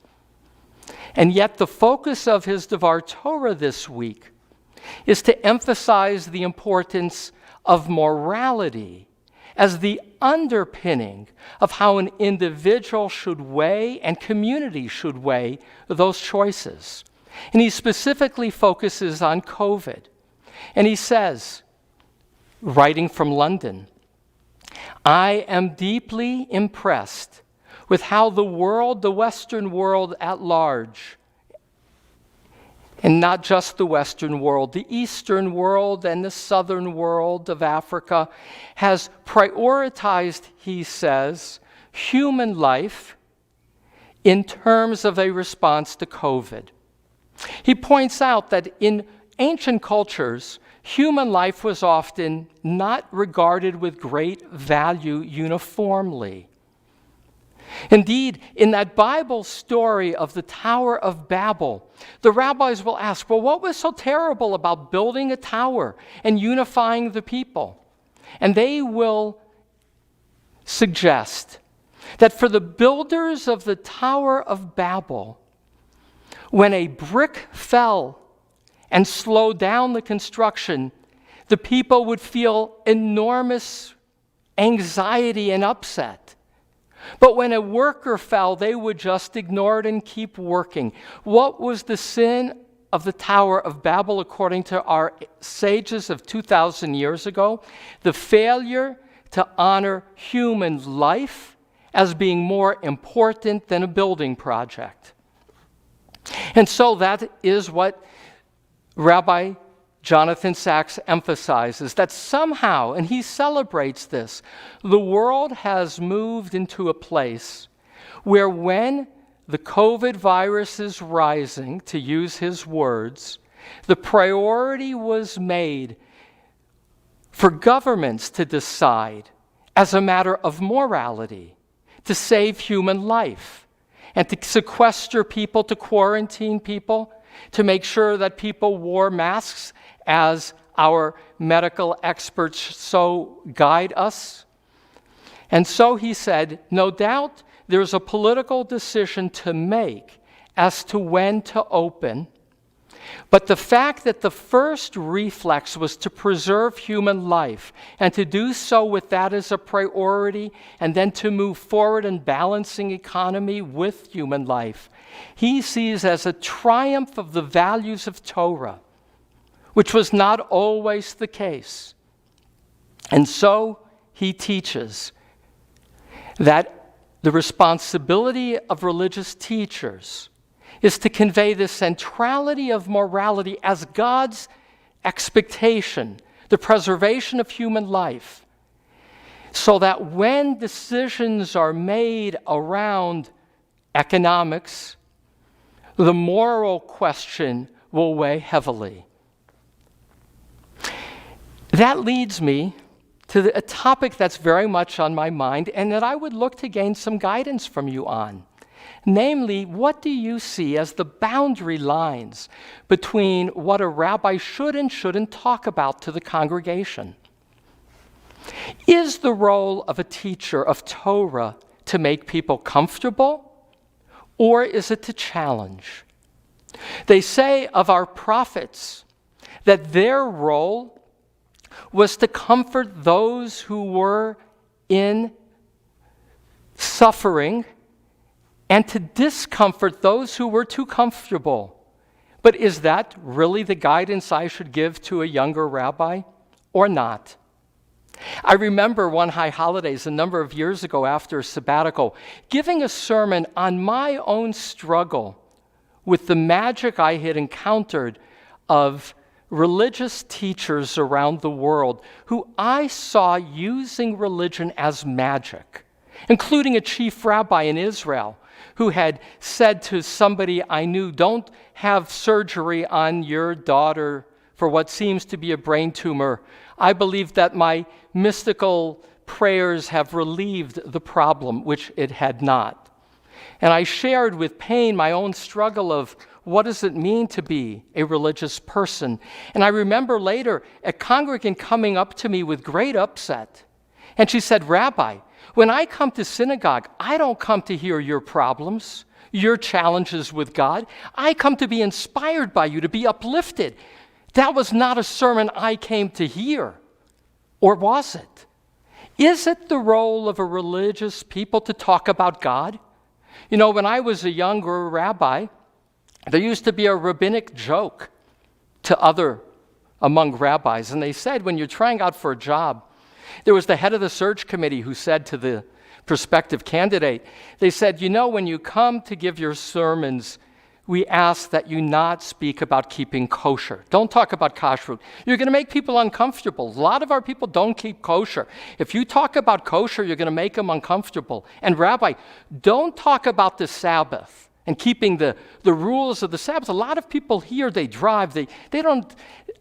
And yet the focus of his Devar Torah this week is to emphasize the importance of morality as the underpinning of how an individual should weigh and community should weigh those choices. And he specifically focuses on COVID. And he says, writing from London, "I am deeply impressed with how the world, the Western world at large, and not just the Western world, the Eastern world and the Southern world of Africa, has prioritized," he says, "human life in terms of a response to COVID." He points out that in ancient cultures, human life was often not regarded with great value uniformly. Indeed, in that Bible story of the Tower of Babel, the rabbis will ask, well, what was so terrible about building a tower and unifying the people? And they will suggest that for the builders of the Tower of Babel, when a brick fell and slowed down the construction, the people would feel enormous anxiety and upset. But when a worker fell, they would just ignore it and keep working. What was the sin of the Tower of Babel according to our sages of 2,000 years ago? The failure to honor human life as being more important than a building project. And so that is what Rabbi Jonathan Sachs emphasizes, that somehow, and he celebrates this, the world has moved into a place where when the COVID virus is rising, to use his words, the priority was made for governments to decide as a matter of morality to save human life and to sequester people, to quarantine people, to make sure that people wore masks as our medical experts so guide us. And so he said, no doubt there's a political decision to make as to when to open, but the fact that the first reflex was to preserve human life and to do so with that as a priority and then to move forward in balancing economy with human life, he sees as a triumph of the values of Torah, which was not always the case. And so he teaches that the responsibility of religious teachers is to convey the centrality of morality as God's expectation, the preservation of human life, so that when decisions are made around economics, the moral question will weigh heavily. That leads me to a topic that's very much on my mind and that I would look to gain some guidance from you on. Namely, what do you see as the boundary lines between what a rabbi should and shouldn't talk about to the congregation? Is the role of a teacher of Torah to make people comfortable, or is it to challenge? They say of our prophets that their role was to comfort those who were in suffering and to discomfort those who were too comfortable. But is that really the guidance I should give to a younger rabbi or not? I remember one high holidays a number of years ago after a sabbatical, giving a sermon on my own struggle with the magic I had encountered of religious teachers around the world who I saw using religion as magic, including a chief rabbi in Israel who had said to somebody I knew, "Don't have surgery on your daughter for what seems to be a brain tumor. I believe that my mystical prayers have relieved the problem," which it had not. And I shared with pain my own struggle of what does it mean to be a religious person. And I remember later a congregant coming up to me with great upset. And she said, "Rabbi, when I come to synagogue, I don't come to hear your problems, your challenges with God. I come to be inspired by you, to be uplifted. That was not a sermon I came to hear." Or was it? Is it the role of a religious people to talk about God? You know, when I was a younger rabbi, there used to be a rabbinic joke among rabbis, and they said when you're trying out for a job, there was the head of the search committee who said to the prospective candidate, they said, "You know, when you come to give your sermons, we ask that you not speak about keeping kosher. Don't talk about kashrut. You're going to make people uncomfortable. A lot of our people don't keep kosher. If you talk about kosher, you're going to make them uncomfortable. And Rabbi, don't talk about the Sabbath and keeping the rules of the Sabbath. A lot of people here, they drive, they don't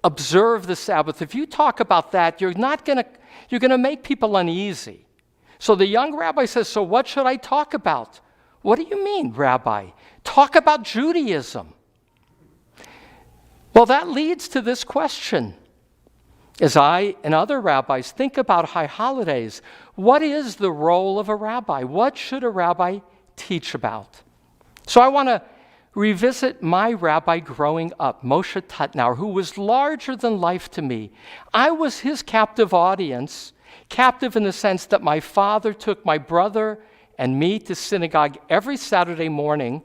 observe the Sabbath. If you talk about that, you're going to make people uneasy." So the young rabbi says, "So what should I talk about?" "What do you mean, Rabbi? Talk about Judaism." Well, that leads to this question. As I and other rabbis think about high holidays, what is the role of a rabbi? What should a rabbi teach about? So I want to revisit my rabbi growing up, Moshe Tutnauer, who was larger than life to me. I was his captive audience, captive in the sense that my father took my brother and me to synagogue every Saturday morning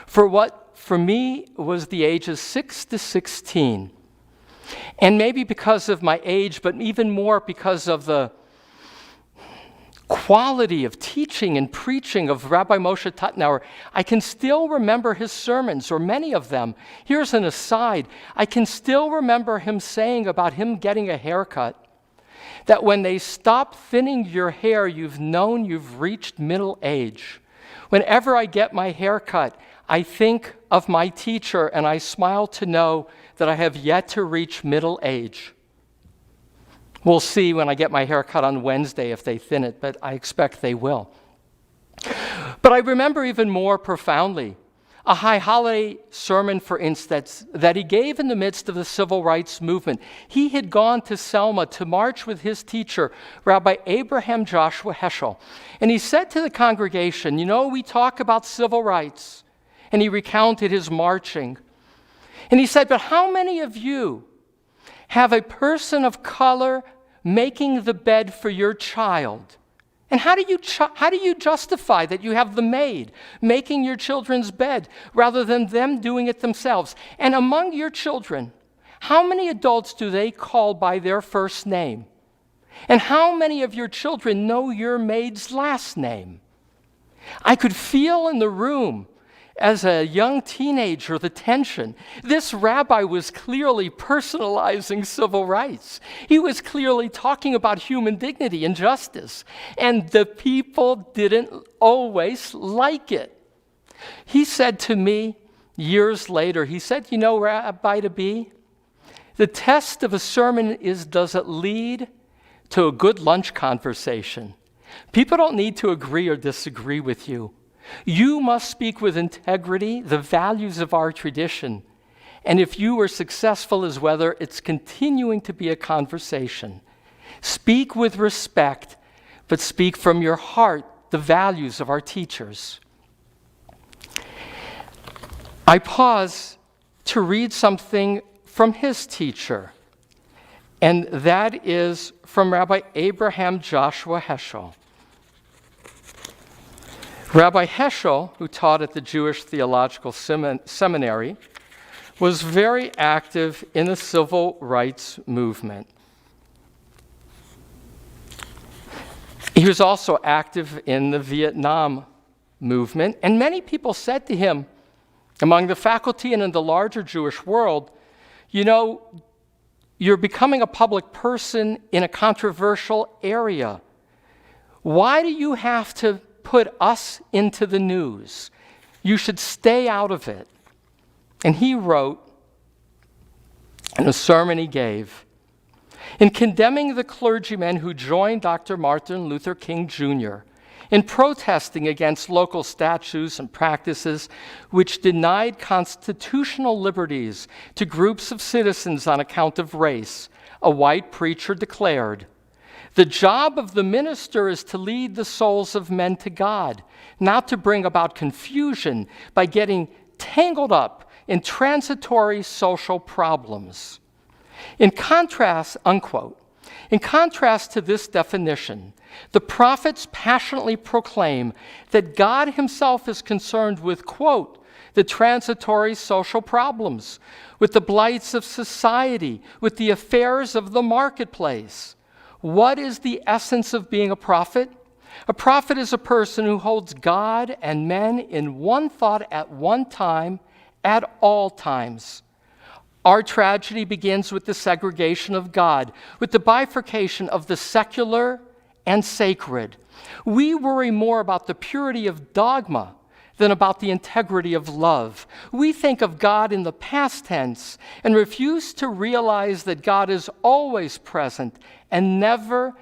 for what for me was the ages 6 to 16. And maybe because of my age, but even more because of the quality of teaching and preaching of Rabbi Moshe Tutnauer, I can still remember his sermons, or many of them. Here's an aside. I can still remember him saying about him getting a haircut, that when they stop thinning your hair, you've known you've reached middle age. Whenever I get my hair cut, I think of my teacher and I smile to know that I have yet to reach middle age. We'll see when I get my hair cut on Wednesday if they thin it, but I expect they will. But I remember even more profoundly a high holiday sermon, for instance, that he gave in the midst of the civil rights movement. He had gone to Selma to march with his teacher, Rabbi Abraham Joshua Heschel. And he said to the congregation, "You know, we talk about civil rights." And he recounted his marching. And he said, "But how many of you have a person of color making the bed for your child? And how do you justify that you have the maid making your children's bed rather than them doing it themselves? And among your children, how many adults do they call by their first name? And how many of your children know your maid's last name?" I could feel in the room as a young teenager, the tension. This rabbi was clearly personalizing civil rights. He was clearly talking about human dignity and justice, and the people didn't always like it. He said to me years later, he said, "You know, Rabbi to be, the test of a sermon is, does it lead to a good lunch conversation? People don't need to agree or disagree with you. You must speak with integrity, the values of our tradition. And if you are successful as whether it's continuing to be a conversation, speak with respect, but speak from your heart the values of our teachers." I pause to read something from his teacher, and that is from Rabbi Abraham Joshua Heschel. Rabbi Heschel, who taught at the Jewish Theological Seminary, was very active in the civil rights movement. He was also active in the Vietnam movement, and many people said to him, among the faculty and in the larger Jewish world, "You know, you're becoming a public person in a controversial area. Why do you have to put us into the news? You should stay out of it." And he wrote in a sermon he gave, in condemning the clergymen who joined Dr. Martin Luther King Jr. in protesting against local statutes and practices which denied constitutional liberties to groups of citizens on account of race, a white preacher declared, "The job of the minister is to lead the souls of men to God, not to bring about confusion by getting tangled up in transitory social problems." In contrast, unquote, in contrast to this definition, the prophets passionately proclaim that God himself is concerned with, quote, the transitory social problems, with the blights of society, with the affairs of the marketplace. What is the essence of being a prophet? A prophet is a person who holds God and men in one thought at one time, at all times. Our tragedy begins with the segregation of God, with the bifurcation of the secular and sacred. We worry more about the purity of dogma than about the integrity of love. We think of God in the past tense and refuse to realize that God is always present and never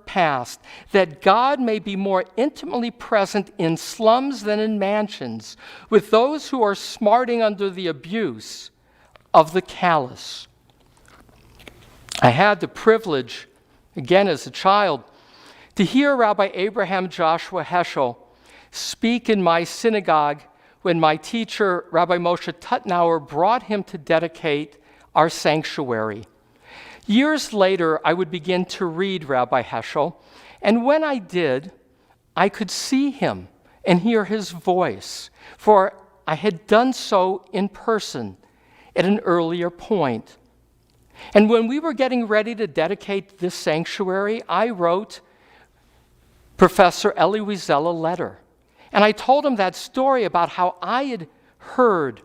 past, that God may be more intimately present in slums than in mansions, with those who are smarting under the abuse of the callous. I had the privilege, again as a child, to hear Rabbi Abraham Joshua Heschel speak in my synagogue when my teacher, Rabbi Moshe Tutnauer, brought him to dedicate our sanctuary. Years later, I would begin to read Rabbi Heschel, and when I did, I could see him and hear his voice, for I had done so in person at an earlier point. And when we were getting ready to dedicate this sanctuary, I wrote Professor Elie Wiesel a letter. And I told him that story about how I had heard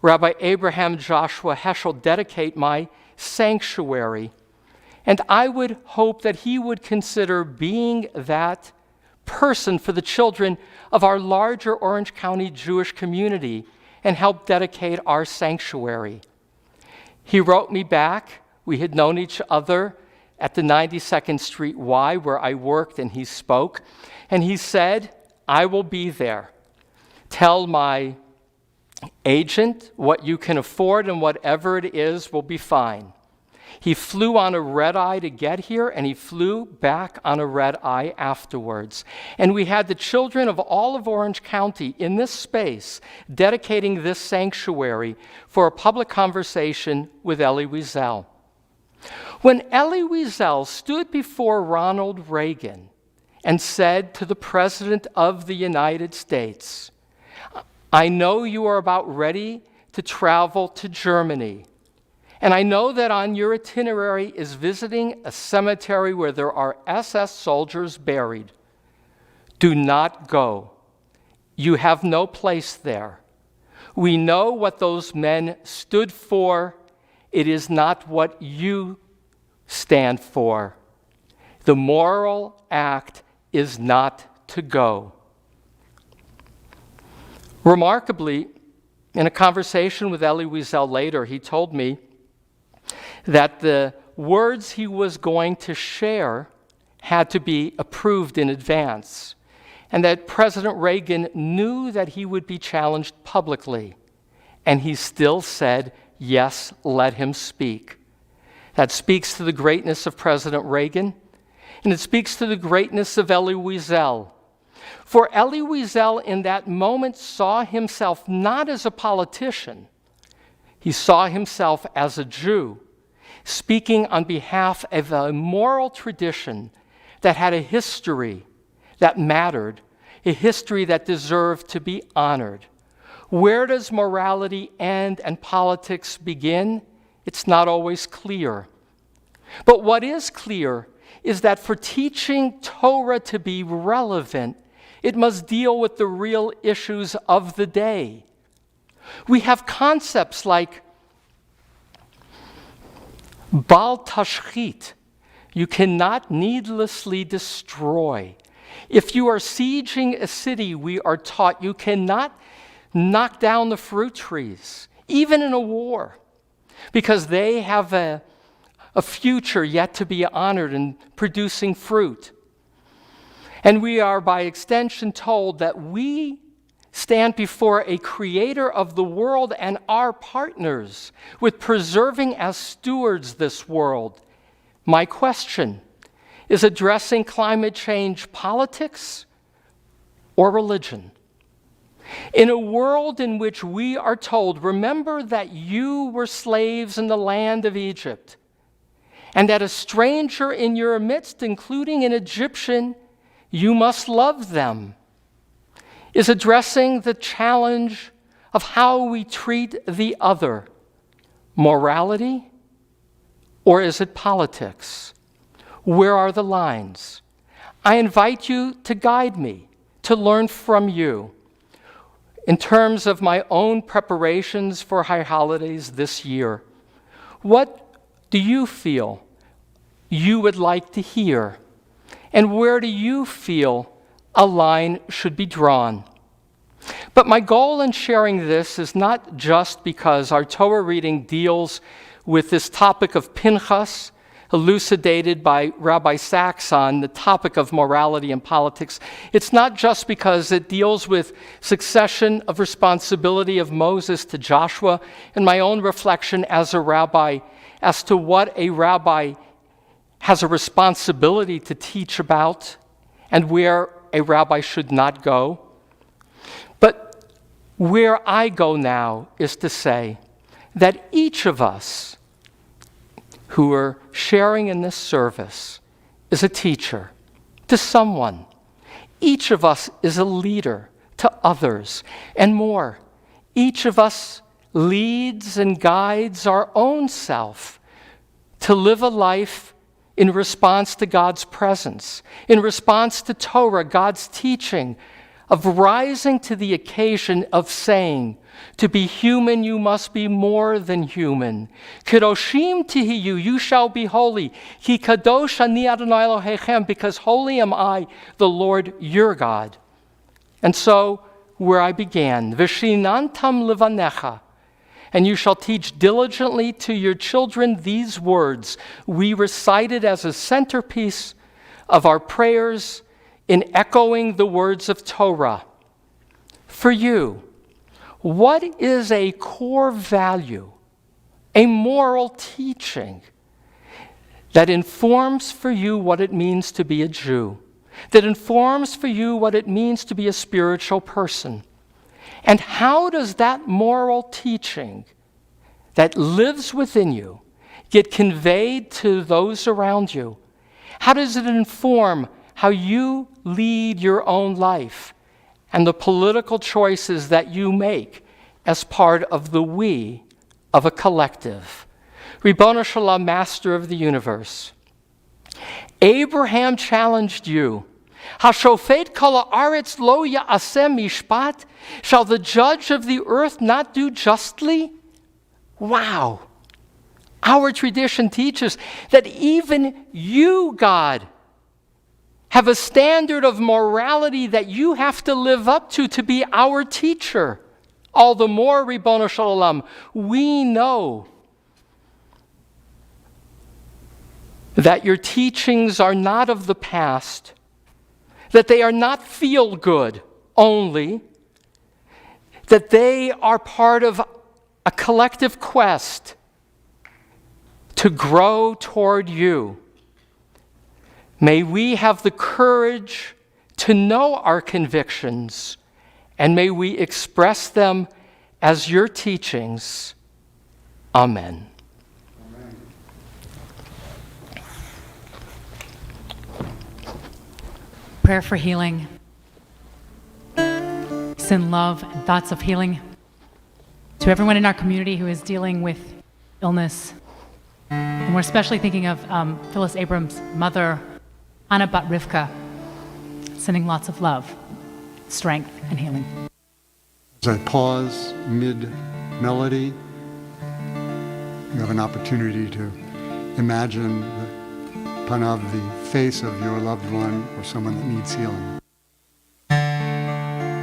Rabbi Abraham Joshua Heschel dedicate my sanctuary. And I would hope that he would consider being that person for the children of our larger Orange County Jewish community and help dedicate our sanctuary. He wrote me back. We had known each other at the 92nd Street Y where I worked, and he spoke. And he said, "I will be there. Tell my agent what you can afford, and whatever it is will be fine." He flew on a red eye to get here, and he flew back on a red eye afterwards. And we had the children of all of Orange County in this space dedicating this sanctuary for a public conversation with Elie Wiesel. When Elie Wiesel stood before Ronald Reagan and said to the President of the United States, "I know you are about ready to travel to Germany, and I know that on your itinerary is visiting a cemetery where there are SS soldiers buried. Do not go. you have no place there. We know what those men stood for. It is not what you stand for. The moral act is not to go. Remarkably, in a conversation with Elie Wiesel later, he told me that the words he was going to share had to be approved in advance, and that President Reagan knew that he would be challenged publicly, and he still said, yes, let him speak. That speaks to the greatness of President Reagan, and it speaks to the greatness of Elie Wiesel. For Elie Wiesel in that moment saw himself not as a politician, he saw himself as a Jew, speaking on behalf of a moral tradition that had a history that mattered, a history that deserved to be honored. Where does morality end and politics begin? It's not always clear. But what is clear is that for teaching Torah to be relevant, it must deal with the real issues of the day. We have concepts like Bal Tashchit. You cannot needlessly destroy. If you are sieging a city, we are taught you cannot knock down the fruit trees, even in a war, because they have a future yet to be honored in producing fruit. And we are, by extension, told that we stand before a creator of the world and are partners with preserving as stewards this world. My question is addressing climate change politics or religion? In a world in which we are told, remember that you were slaves in the land of Egypt, and that a stranger in your midst, including an Egyptian, you must love them, is addressing the challenge of how we treat the other. Morality, or is it politics? Where are the lines? I invite you to guide me, to learn from you. In terms of my own preparations for high holidays this year, what do you feel you would like to hear? And where do you feel a line should be drawn? But my goal in sharing this is not just because our Torah reading deals with this topic of Pinchas, elucidated by Rabbi Sachs on the topic of morality and politics. It's not just because it deals with succession of responsibility of Moses to Joshua and my own reflection as a rabbi as to what a rabbi has a responsibility to teach about and where a rabbi should not go. But where I go now is to say that each of us who are sharing in this service is a teacher to someone. Each of us is a leader to others, and more. Each of us leads and guides our own self to live a life in response to God's presence, in response to Torah, God's teaching, of rising to the occasion of saying, to be human, you must be more than human. Kedoshim tihiyu, you shall be holy. Ki kadosh ani Adonai Elohechem, because holy am I, the Lord your God. And so, where I began, V'shinantam levanecha, and you shall teach diligently to your children these words. We recited as a centerpiece of our prayers in echoing the words of Torah. For you, what is a core value, a moral teaching that informs for you what it means to be a Jew, that informs for you what it means to be a spiritual person? And how does that moral teaching that lives within you get conveyed to those around you? How does it inform how you lead your own life and the political choices that you make as part of the we of a collective? Ribono Shalom, Master of the universe, Abraham challenged you Hashofet kol haaretz lo ya'aseh mishpat? Shall the judge of the earth not do justly? Wow. Our tradition teaches that even you, God, have a standard of morality that you have to live up to be our teacher. All the more, Ribono Shel Olam, we know that your teachings are not of the past, that they are not feel-good only, that they are part of a collective quest to grow toward you. May we have the courage to know our convictions, and may we express them as your teachings. Amen. Prayer for healing. Send love and thoughts of healing to everyone in our community who is dealing with illness. And we're especially thinking of Phyllis Abrams' mother, Anna Bat Rivka, sending lots of love, strength, and healing. As I pause mid-melody, you have an opportunity to imagine the panav, the face of your loved one or someone that needs healing.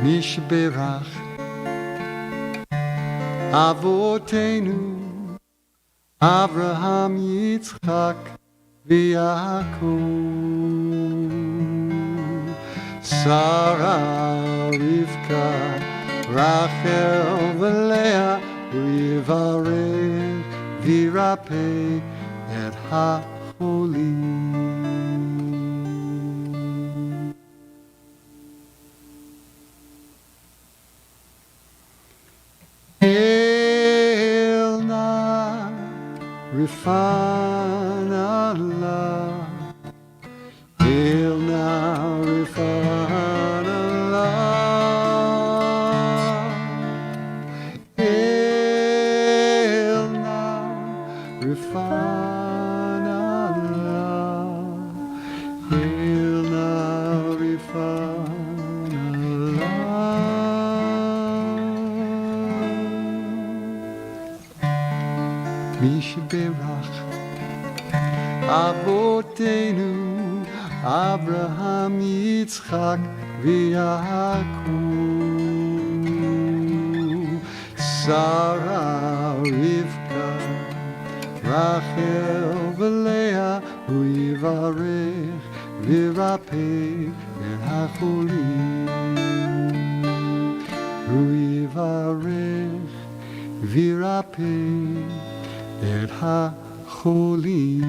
Mishberach Avotenu Avraham Yitzchak V'Yaakov Sarah Rivka Rachel V'Leah V'Yivarech V'Yirapeh Et HaCholim. Hail na Rifan Allah, Hail na Rifan Allah, Hail na Rifan Allah, Hail na Rifan Mishberach Avotenu Avraham Yitzchak V'Yaakov Sarah Rivka Rachel V'Leah V'Yivarech V'Yirapeh Et HaCholim V'Yivarech V'Yirapeh Et HaCholim.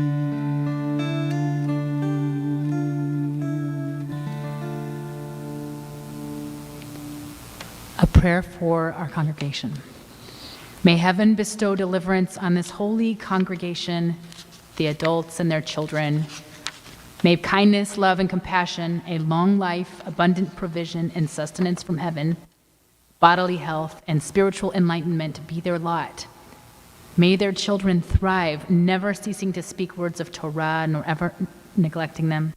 A prayer for our congregation. May heaven bestow deliverance on this holy congregation, the adults and their children. May kindness, love, and compassion, a long life, abundant provision, and sustenance from heaven, bodily health, and spiritual enlightenment be their lot. May their children thrive, never ceasing to speak words of Torah, nor ever neglecting them.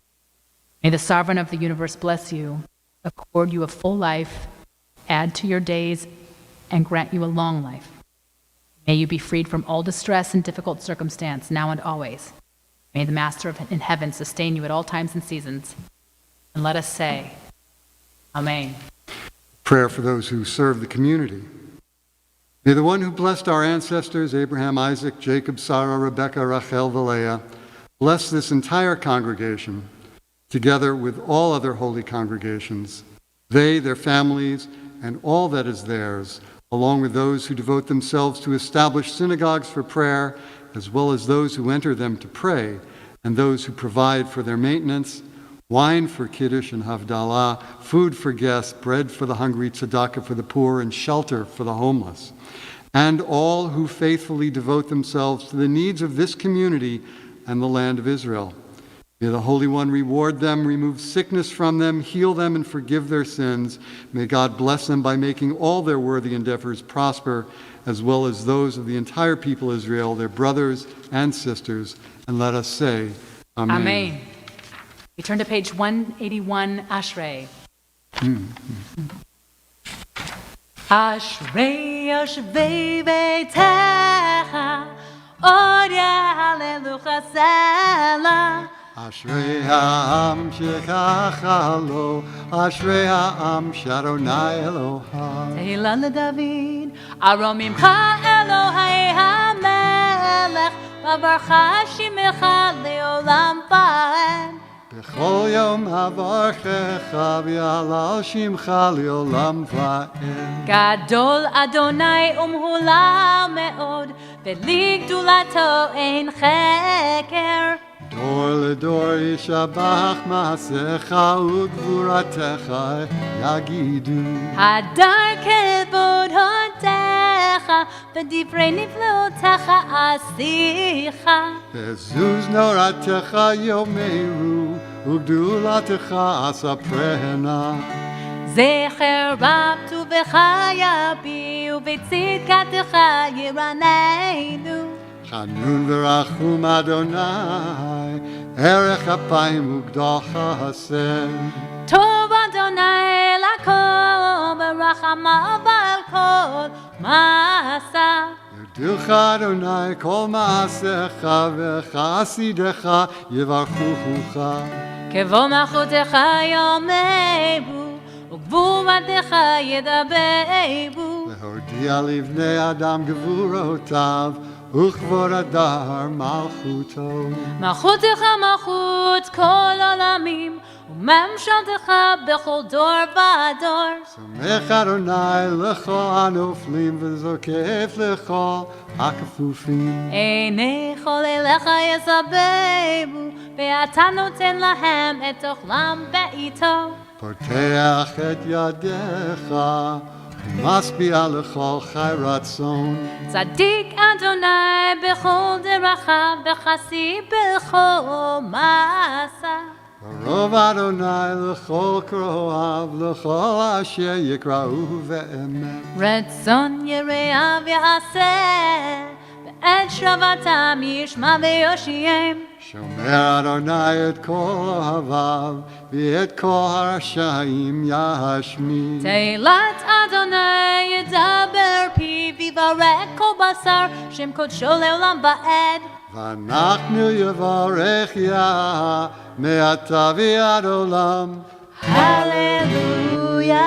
May the sovereign of the universe bless you, accord you a full life, add to your days, and grant you a long life. May you be freed from all distress and difficult circumstance, now and always. May the Master in heaven sustain you at all times and seasons. And let us say, Amen. Prayer for those who serve the community. May the one who blessed our ancestors, Abraham, Isaac, Jacob, Sarah, Rebekah, Rachel, Leah, bless this entire congregation, together with all other holy congregations, they, their families, and all that is theirs, along with those who devote themselves to establish synagogues for prayer, as well as those who enter them to pray, and those who provide for their maintenance, wine for Kiddush and Havdalah, food for guests, bread for the hungry, tzedakah for the poor, and shelter for the homeless, and all who faithfully devote themselves to the needs of this community and the land of Israel. May the Holy One reward them, remove sickness from them, heal them, and forgive their sins. May God bless them by making all their worthy endeavors prosper, as well as those of the entire people of Israel, their brothers and sisters. And let us say, Amen. Amen. We turn to page 181, Ashrei. Ashrei Yoshvei Beitecha, Od Yehalelucha Selah. Ashrei ha'am shekach lo, Ashrei ha'am sh'Adonai Elohai. Tehillah leDavid, Aromimcha Elohai HaMelech, Bavarcha Shimecha le'olam va'ed. B'chol yom havarchecha v'yalal shimcha le'olam va'ed. Gadol Adonai umhulal me'od, V'li gdulato ein cheker. Dor ledor yishabach ma'asecha u'gvuratecha yagidu. Hadar kevod hodecha, V'divrei niflotecha asicha. Bezuz noratecha yomeru, u'gdulatecha asaprena. Zecher rabtu v'chayabi, U'betzidkatecha yiraneinu. Chanun v'rachum Adonai, erech apayim u'gdol chased. Tov Adonai lakol, V'rachamav al kol ma'asa. Yirducha Adonai kol ma'asecha v'chasidecha yivarchucha. Kevol malchutecha yomeru, U'gvuratecha yedaberu. Lehodia livnei Adam gevurotav, uchvod adar malchuto. Malchutecha malchut kol olamim, U'memshaltecha bechol dor v'ador. Samech Adonai lechol anoflim v'zokef lechol hakafufim. Einei chol elecha yesaberu, Ve'ata noten lahem et ochlam be'ito. Poteach et yadecha, u'masbi'a lechol chai ratzon. Tzadik Adonai bechol derachav, V'chasi bechol ma'asa. Barov Adonai lechol kroav, lechol asher yikra'u ve'emet. Retzon yereav ya'aseh, Ve'et shravatam yishma ve'yoshiem. Shomer Adonai et kol ohavav, v'et kol harashayim yashmi. Teilat Adonai yedaber pi, V'yivarech kol basar, Shem kodsho le'olam va'ed. V'anachnu yevarech yah, me'ata v'ad olam. Hallelujah.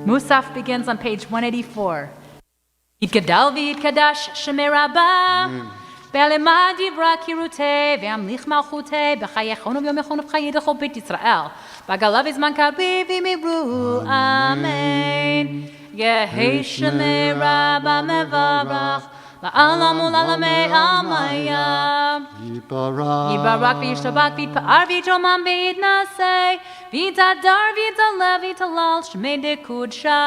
Musaf begins on page 184. Yitgadal v'yitkadash shemei Rabbah, Ve'alemad yivra kirutei, Ve'amlich malchutei, B'chayechonu v'yomechoну v'chayedecho beit Yisrael, B'agalav izman karib v'imibru, Amen. Yehi shemei Rabbah mevarach, La'alam u'la'lamei amayam. Yibarak v'yishtabak v'yitpa'ar v'yitromam v'yitnasei, V'yitadar v'yitaleh v'yitalal shmei dekudsha.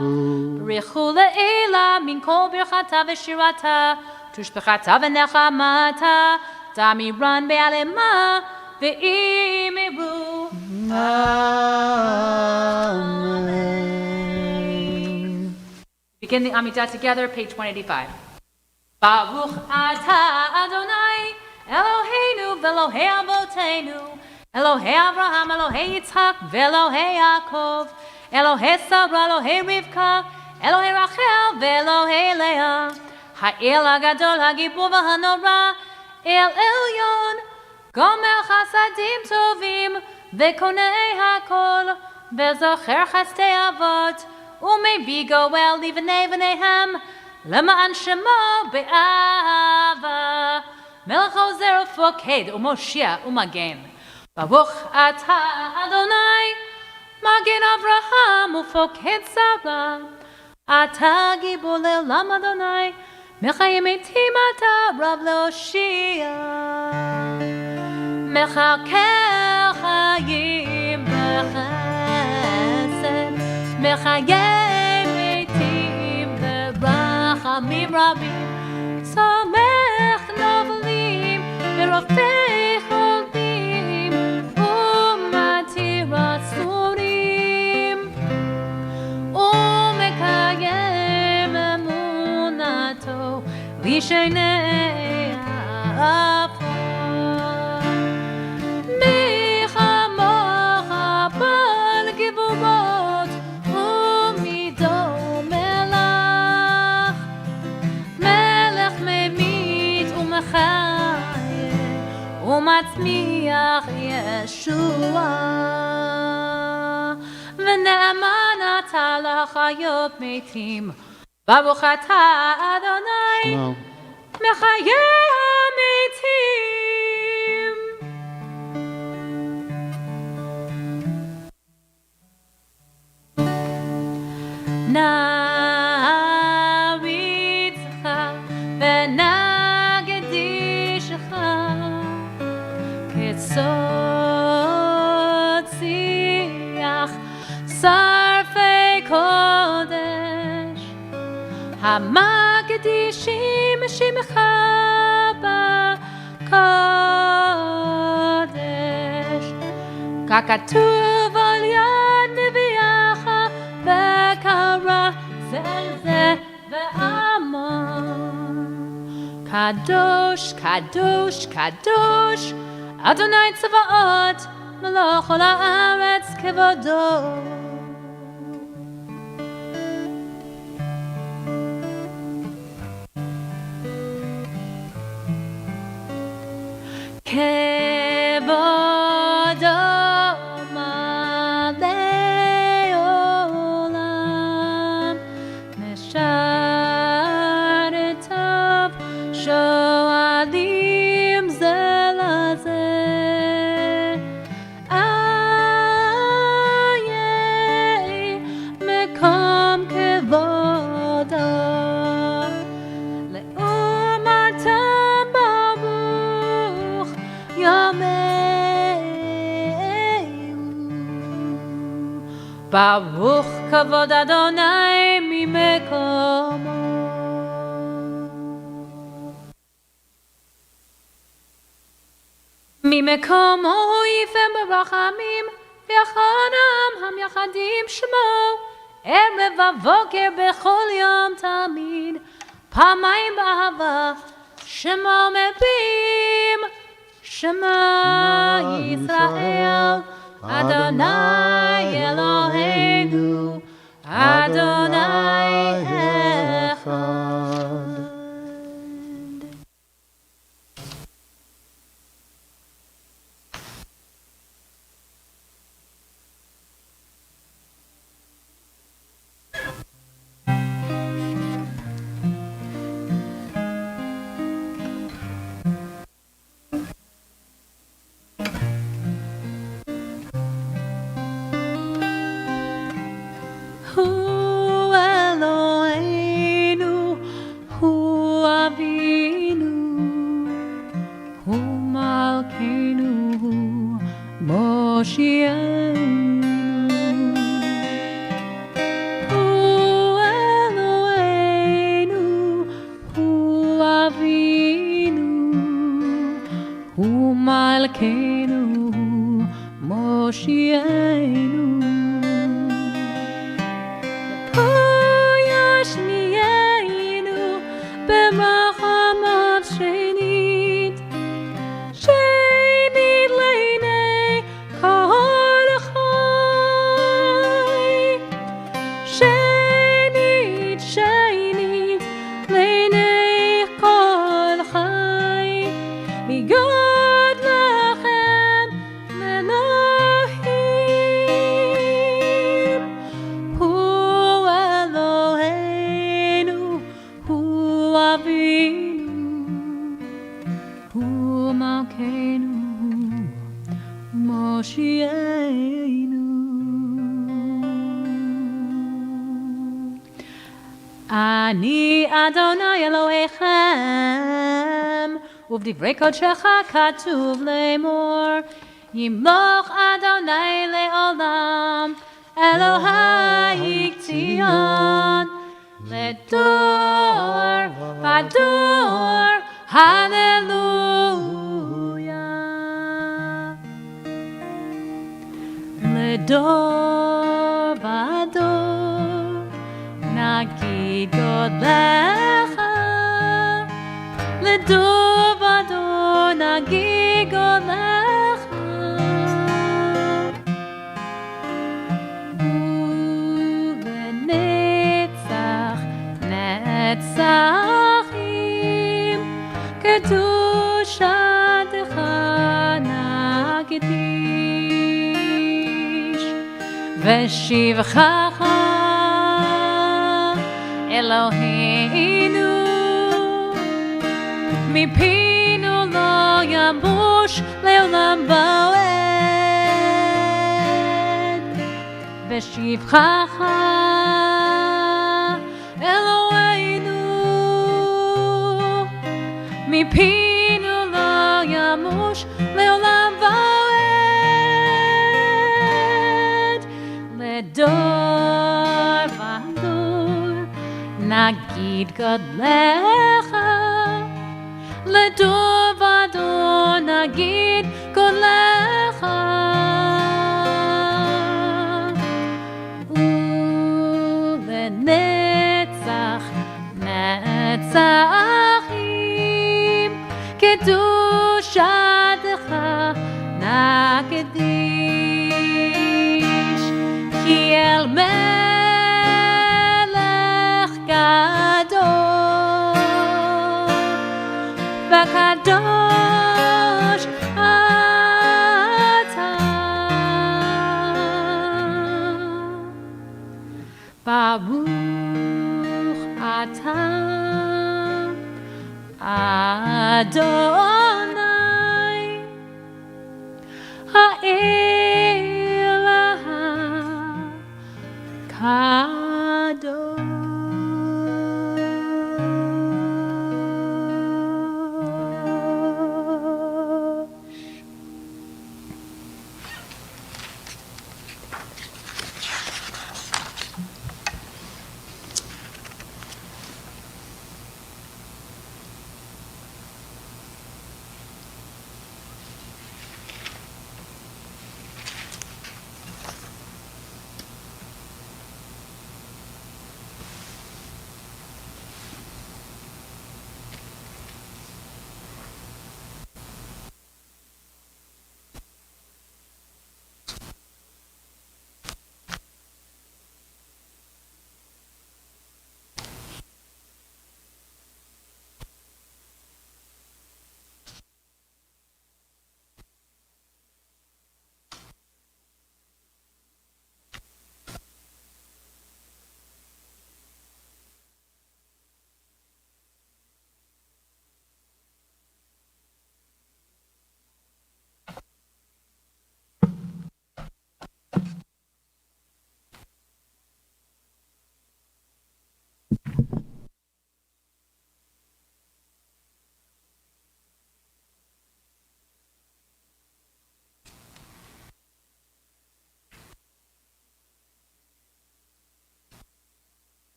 B'richu le'ila min kol birchata v'shirata, Tushbechata v'nechamata, Tamiran be'alema v'imiru. Amen. Begin the Amidah together, page 185. Baruch atah Adonai, Eloheinu v'Elohei Avoteinu, Elohei Avraham, Elohei Yitzhak, v'Elohei Yaakov, Elohei Sarah, Elohei Rivka, Elohei Rachel, v'Elohei Leah, Ha'el HaGadol, HaGibur v'Hanora, El Elyon, Gomer Chasadim Tovim, v'Konei HaKol, v'Zocher Chastei Avot, U'Mevi Goel Livnei V'Nehem, Lema'an Shemo Be'ava, Melech Ozer Ufoked, U'Moshia U'Magen. Baruch atah Adonai, Magen Avraham Ufoked Sarah, Atah Gibor Le'olam Adonai, Mechayim Eitim Atah Rav Le'Oshia, Mechaker Chayim B'Chesed, Mechayim Eitim B'Rachamim Rabim, Tzomech Novelim V'Rofei Cholim, U'Matir Asurim, U'Mekayem Emunato Lishenei Afar. ומצמיח ישועה ונאמן אתה לחיות מתים ברוך אתה אדוני מחיי המתים נעריצך ונקדישך כסוד שיח שרפי קודש המקדישים שמך בקודש ככתוב על יד נביאך וקרא זה ואמר קדוש קדוש קדוש אדוני צבאות מלוך כל הארץ כבודו כבודו מלא עולם משרתיו שואלים זה לזה איי מקום כבודו לעומתם ברוך ברוך כבוד אדוני ממקומו ממקומו יפם ברחמים ויחנם המייחדים שמו ערב ובוקר בכל יום תמיד פעמיים באהבה שמו מביאים שמע ישראל אדוני אלוהינו אדוני אחד אני אדוני אלוהיכם ובדברי קודשך כתוב לאמור ימלוך אדוני לעולם אלוהי ציון לדור ודור הללויה לדור ודור נגיד גודלך לדור ודור נגיד גודלך ולנצח נצחים קדושתך נקדיש ושבחך אלוהינו מפינו לא ימוש לעולם ועד ושבחך אלוהינו מפינו לא ימוש לעולם ועד לדור ודור נגיד גדלך לדור ודור נגיד גדלך ולנצח נצחים קדושתך נקדיש כי אל מלך גדול וקדוש אתה ברוך אתה אדוני האל הקדוש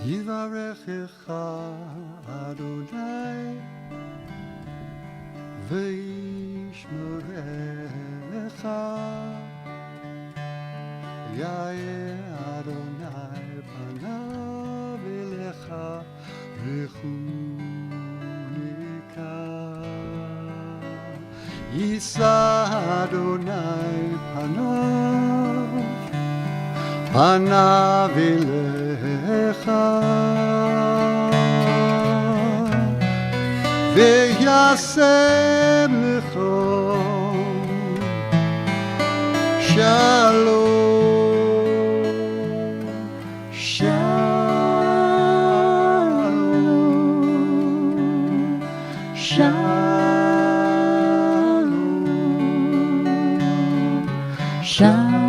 יברכך אדוני וישמרך יאיר אדוני פניו אליך וחונקה יישא אדוני פניו אליך וישם לך שלום שלום שלום שלום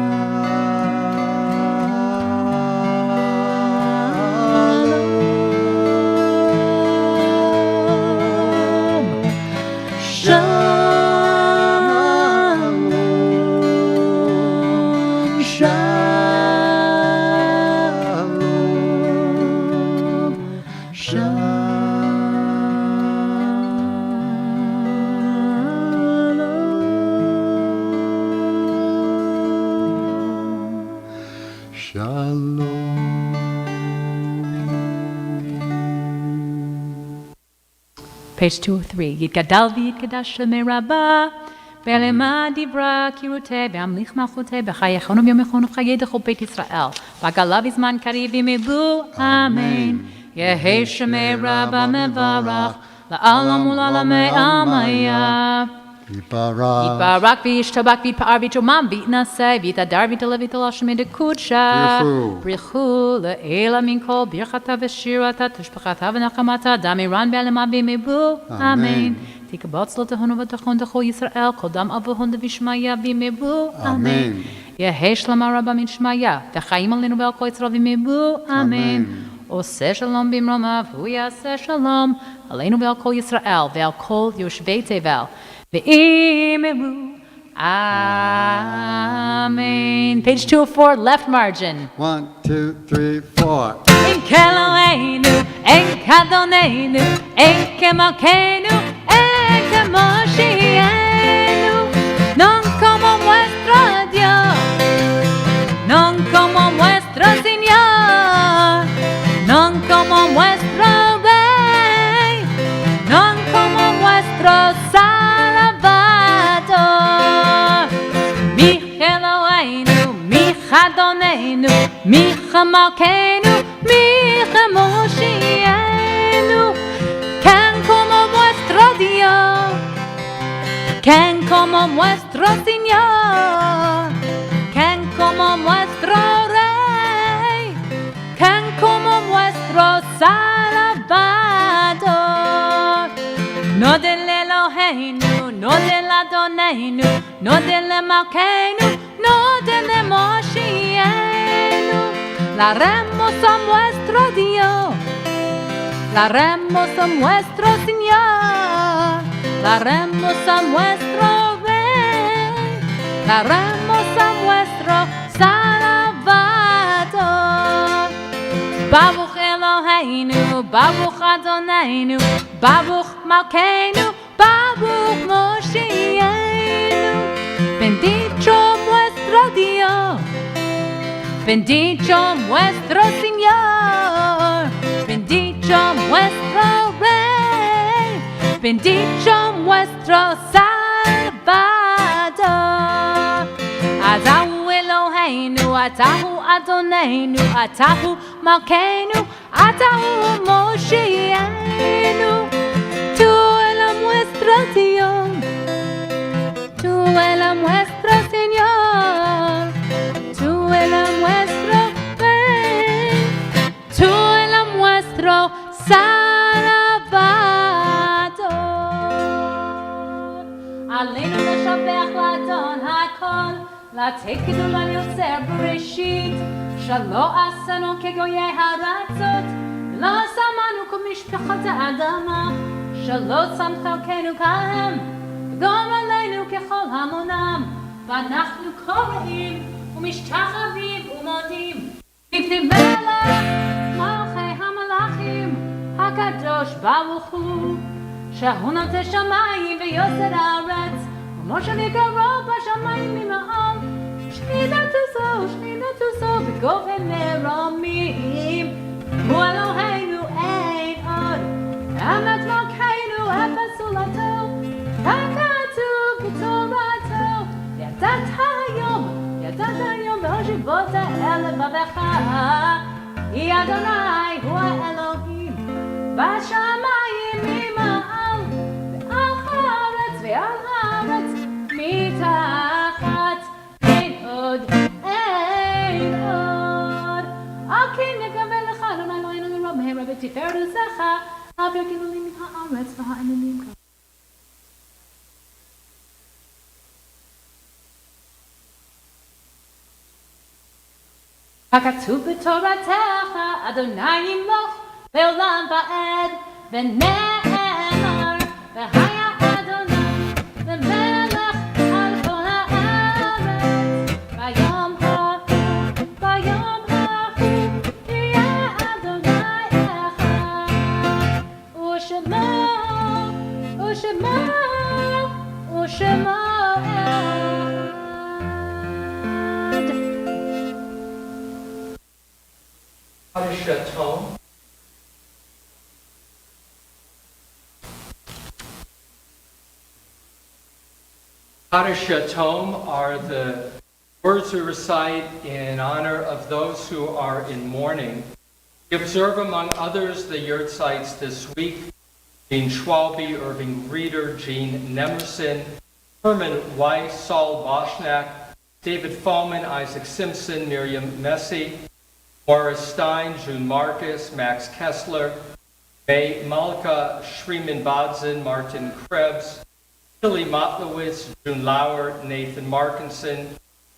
Page 203. Yitgadal v'yitgadash shemei rabbah ולמה דיברה קירותי והמליך מלכותי בחייכנו ביומכנו וחיי דכל בית ישראל בגלה בזמן קריב ימלאו אמן יהי שמי רבה מברך לעולם ולעולמי עמיה יתברך וישתבח ויתפאר ויתרומם ויתנשא ויתהדר ויתעלה ויתעלה שמי דקודשה ברכו לאלה מן כל ברכתה ושירתה תשבחתה ונחמתה דמירן בעלמה בימלאו אמן תקבץ לו תהונו ותכון דכל ישראל כל דם אבוהון דבישמיה בימלאו אמן יהי שלמה רבה מן שמיה וחיים עלינו ועל כל ישראל בימלאו אמן עושה שלום במרומיו הוא יעשה שלום עלינו ועל כל ישראל ועל כל יושבי תבל ואמרו amen. Page 204, left margin. 1, 2, 3, 4. En Keloheinu, en Kadonenu, en Kemalkeinu, en Kemoshienu. Non como nuestro Dios, non como nuestro Señor, non como nuestro Rey, non como nuestro Salvador. Mi Keloheinu, mi Kadonenu, mi Kemalkeinu, mi Kemoshienu. Can como nuestro Dios, can como nuestro Señor, can como nuestro Rey, can como nuestro Salvador. No del Eloheinu, no del Adonenu, no del Malkeinu, no del Moshienu. La remos a nuestro Dios, la remos a nuestro Señor, la remos a nuestro Rey, la remos a nuestro Salvador. Baruch Eloheinu, Baruch Adonenu, Baruch Malkeinu, Baruch Moshienu. Bendito nuestro Dios, bendito nuestro Señor, bendito nuestro Rey, bendito nuestro Salvador. Atahu Eloheinu, Atahu Adonenu, Atahu Malkeinu, Atahu Moshienu. Tú eres nuestro Dios, tú eres nuestro Señor, tú eres nuestro Rey, tú eres nuestro Salvador. Aleinu לשבח לאדון הכל, לתת גדולה ליוצר בראשית, שלא עשינו כגויי הארצות, לא שמנו כמשפחות האדמה, שלא שם חלקנו כהם, וגם עלינו ככל המונם, ואנחנו קוראים ומשתחווים ומודים, לפני מלך מלכי המלאכים, הקדוש ברוך הוא, שהוא נוטה שמיים ויוסר הארץ, כמו שנקרא בשמיים ממעל, שכינתו זו בגובה מרומים, הוא אלוהינו אין עוד, אמת מלכנו אפס זולתו, ככתוב בתורתו, ידעת היום בהושיבות האלה בבך, היא אדוני הוא האלוהים, בשמיים ממעל, ועל הארץ ועל הארץ מתחת, אין עוד, אין עוד. על כן נקבל לך, אדוני אלוהינו לרוב מהרה ותפארת עוזך, אוויר גלולים מן הארץ והעננים כאן. הכתוב בתורתך, אדוני ימלוך לעולם ועד, ונאמר, והיה אדוני למלך על כל הארץ, ביום ההוא יהיה אדוני אחד, ושמו אחד. Chaton. Kaddish Yatom are the words we recite in honor of those who are in mourning. We observe, among others, the yurtzites this week: Jean Schwalbe, Irving Reeder, Jean Nemerson, Herman Weiss, Saul Boschnak, David Fallman, Isaac Simpson, Miriam Messi, Morris Stein, June Marcus, Max Kessler, May Malka, Shriman Badzin, Martin Krebs, Tilly Motlowitz, June Lauer, Nathan Markinson,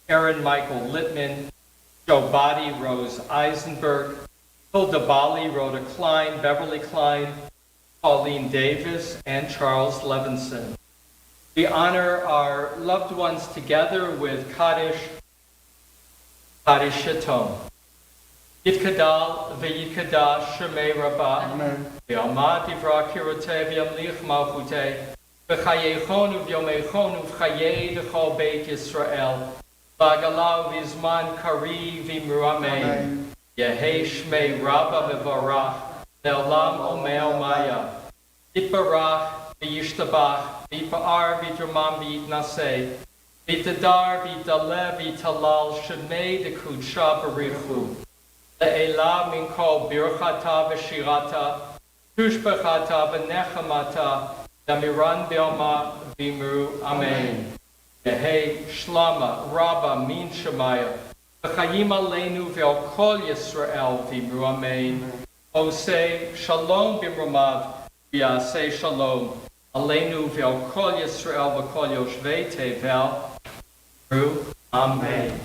Aaron Michael Littman, Joe Body, Rose Eisenberg, Hilda Bali, Rhoda Klein, Beverly Klein, Pauline Davis, and Charles Levinson. We honor our loved ones together with Kaddish Yatom. Yitkadal v'yikadash shemei Rabbi. Amen. V'yamad divra kirotei v'yamlich malchutei. V'chayeichon v'yomeichon v'chayei d'chol beit Yisrael. V'agalau v'zman kari v'muramein. Yehei shmei Rabba v'varach. Le'olam omeo maya. Yitbarach v'yishtabach. V'yipa'ar v'yitramam v'yitnaseh. V'yitadar v'yitaleh v'yitalal shemei d'kudsha b'richu. Le'ela min kol birchata v'shirata. Tushbechata v'nechamata. Damiran Be'oma Vimru Amen. Yehei Shlama Rabba Min Shemaya. V'chayim aleinu ve'al kol Yisrael Vimru Amen. Osei Shalom b'mromav v'yasei Shalom. Aleinu ve'al kol Yisrael v'kol Yoshvei Tevel. Vimru Amen.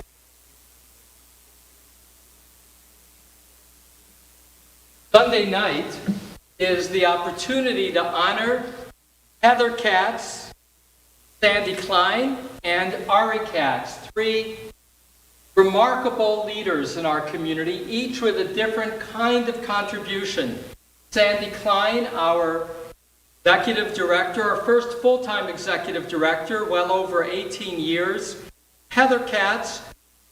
Sunday night is the opportunity to honor Heather Katz, Sandy Klein, and Ari Katz, three remarkable leaders in our community, each with a different kind of contribution. Sandy Klein, our executive director, our first full-time executive director, well over 18 years. Heather Katz,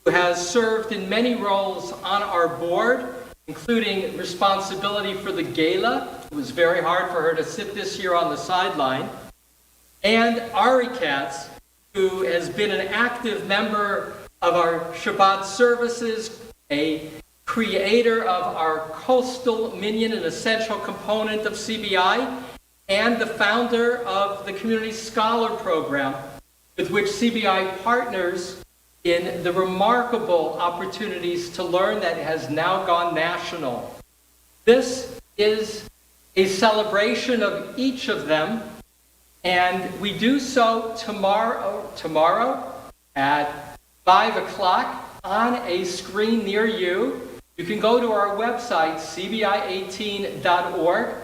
who has served in many roles on our board, including responsibility for the gala. It was very hard for her to sit this year on the sideline. And Ari Katz, who has been an active member of our Shabbat services, a creator of our Coastal Minyan, an essential component of CBI, and the founder of the Community Scholar Program, with which CBI partners in the remarkable opportunities to learn that has now gone national. This is a celebration of each of them, and we do so tomorrow at 5 o'clock on a screen near you. You can go to our website, cbi18.org,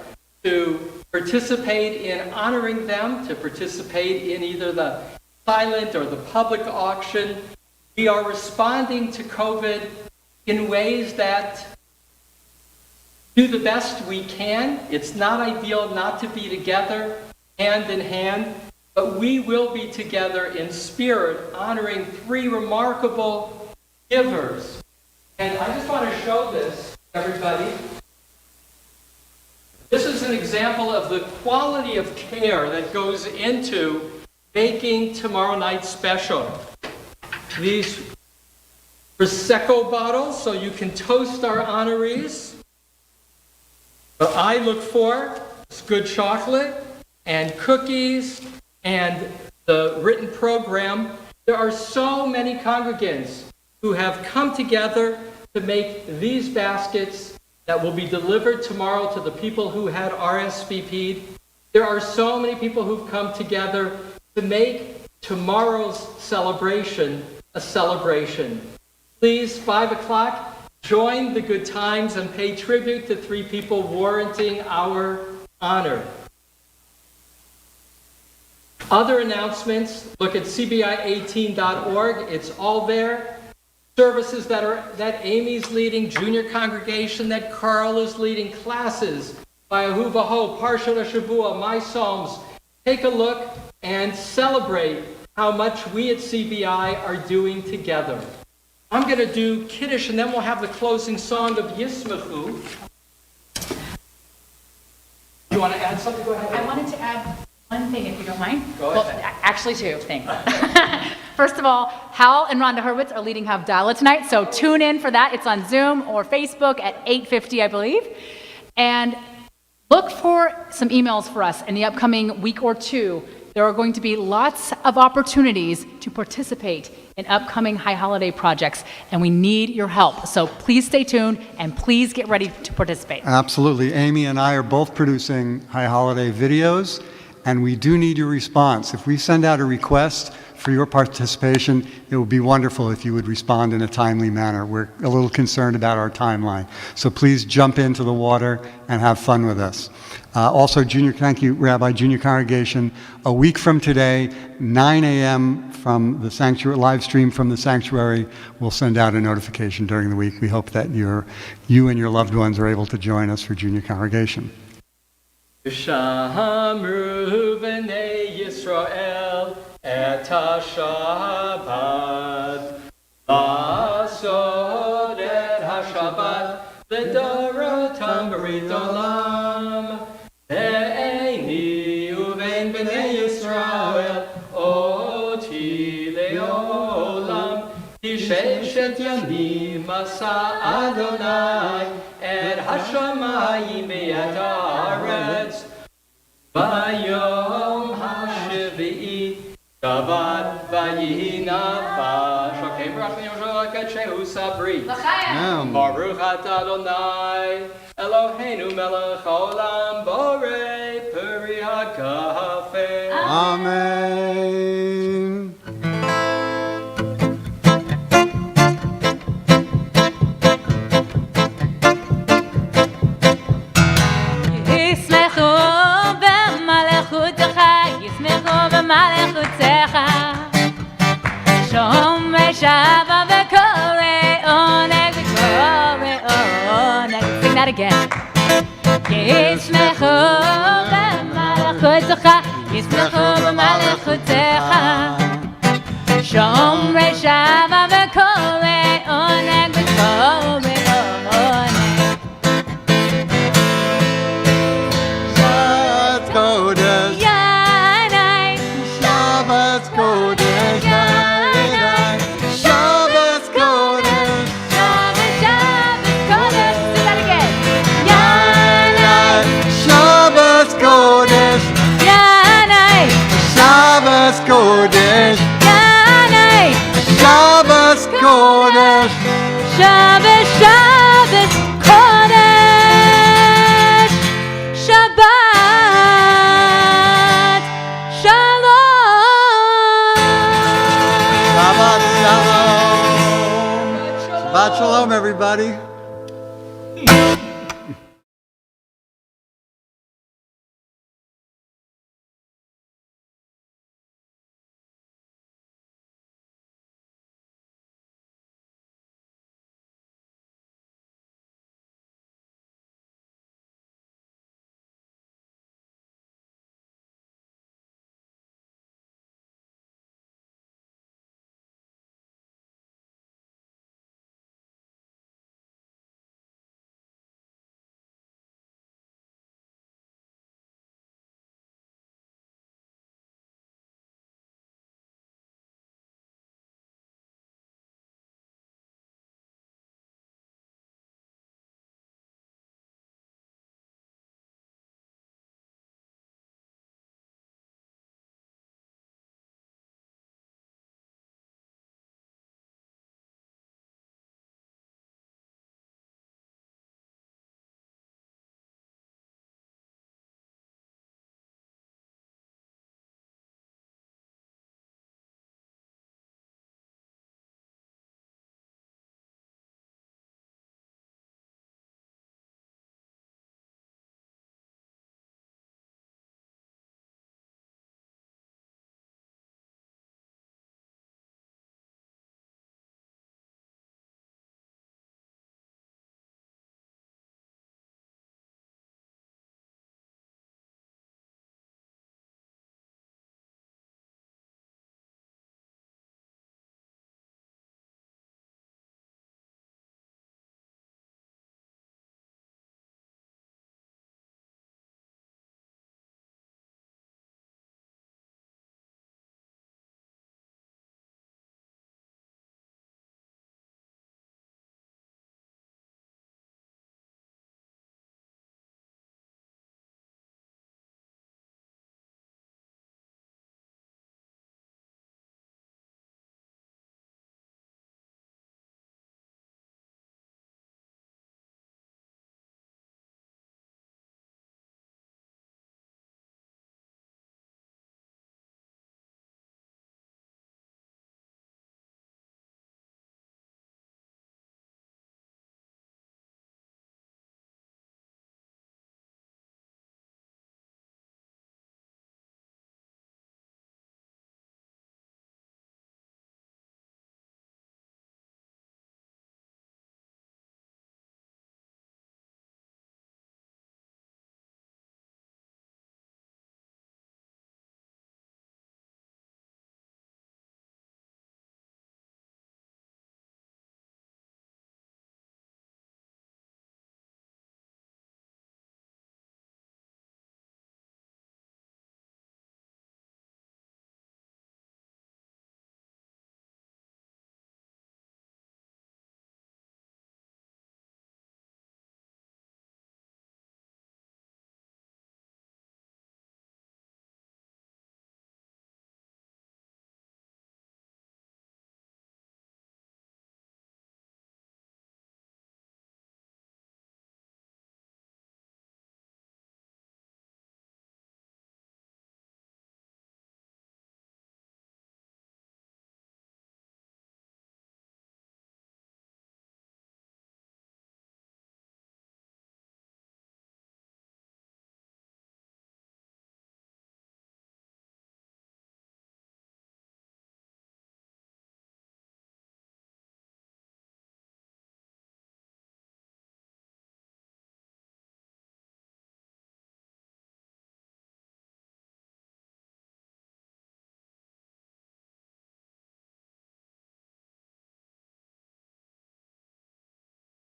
to participate in honoring them, to participate in either the silent or the public auction. We are responding to COVID in ways that do the best we can. It's not ideal not to be together hand in hand, but we will be together in spirit, honoring three remarkable givers. And I just want to show this, everybody. This is an example of the quality of care that goes into making tomorrow night special. These Prosecco bottles, so you can toast our honorees. What I look for is good chocolate and cookies and the written program. There are so many congregants who have come together to make these baskets that will be delivered tomorrow to the people who had RSVP'd. There are so many people who've come together to make tomorrow's celebration a celebration. Please, 5 o'clock, join the good times and pay tribute to three people warranting our honor. Other announcements, look at cbi18.org. It's all there. Services that Amy's leading, junior congregation that Carl is leading, classes by Ahuvaho, Parshat HaShavua, My Psalms. Take a look and celebrate how much we at CBI are doing together. I'm going to do Kiddush, and then we'll have the closing song of Yism'chu. You want to add something? Go ahead. I wanted to add One thing, if you don't mind. Go Well, ahead. actually two things. First of all, Hal and Rhonda Hurwitz are leading Havdalah tonight, so tune in for that. It's on Zoom or Facebook at 8:50, I believe. And look for some emails for us in the upcoming week or two. There are going to be lots of opportunities to participate in upcoming high holiday projects, and we need your help. So please stay tuned and please get ready to participate. Absolutely. Amy and I are both producing high holiday videos, and we do need your response. If we send out a request for your participation, it would be wonderful if you would respond in a timely manner. We're a little concerned about our timeline. So please jump into the water and have fun with us. Also, thank you, Rabbi, Junior Congregation, a week from today, 9 a.m. from the sanctuary, live stream from the sanctuary, we'll send out a notification during the week. We hope that you and your loved ones are able to join us for Junior Congregation. Shamru b'nei Yisrael et ha-Shabbat Lasod et ha-Shabbat L'dorotam b'rit olam Ve'eni uvein b'nei Yisrael Oti le'olam Tisheshet yamim asa Adonai Et hashamayim ve'et haaretz Vayom ha-shvi'i Shabbat vayihi nafesh Okei brach mi'yoshalak et shehu sabri Baruch atah Adonai Eloheinu melech haolam Borei peri ha'kafeh Amen. Yism'chu b'malechutecha, Yism'chu b'malechutecha. Shomrei shava v'korei oneg v'korei oneg. Sing that again. Yism'chu b'malechutecha, Yism'chu b'malechutecha. Shomrei shava v'korei oneg v'korei oneg. Shabbat Kodesh, Yanai, Shabbat Kodesh, Shabbat Kodesh, Shabbat, Shabbat, Kodesh. Sing that again. Yanai, Shabbat Kodesh, Yanai, Shabbat Kodesh, Yanai, Shabbat Kodesh. Shabbat, Shabbat, Kodesh, Shabbat, Shalom. Shabbat Shalom. Shabbat Shalom, everybody.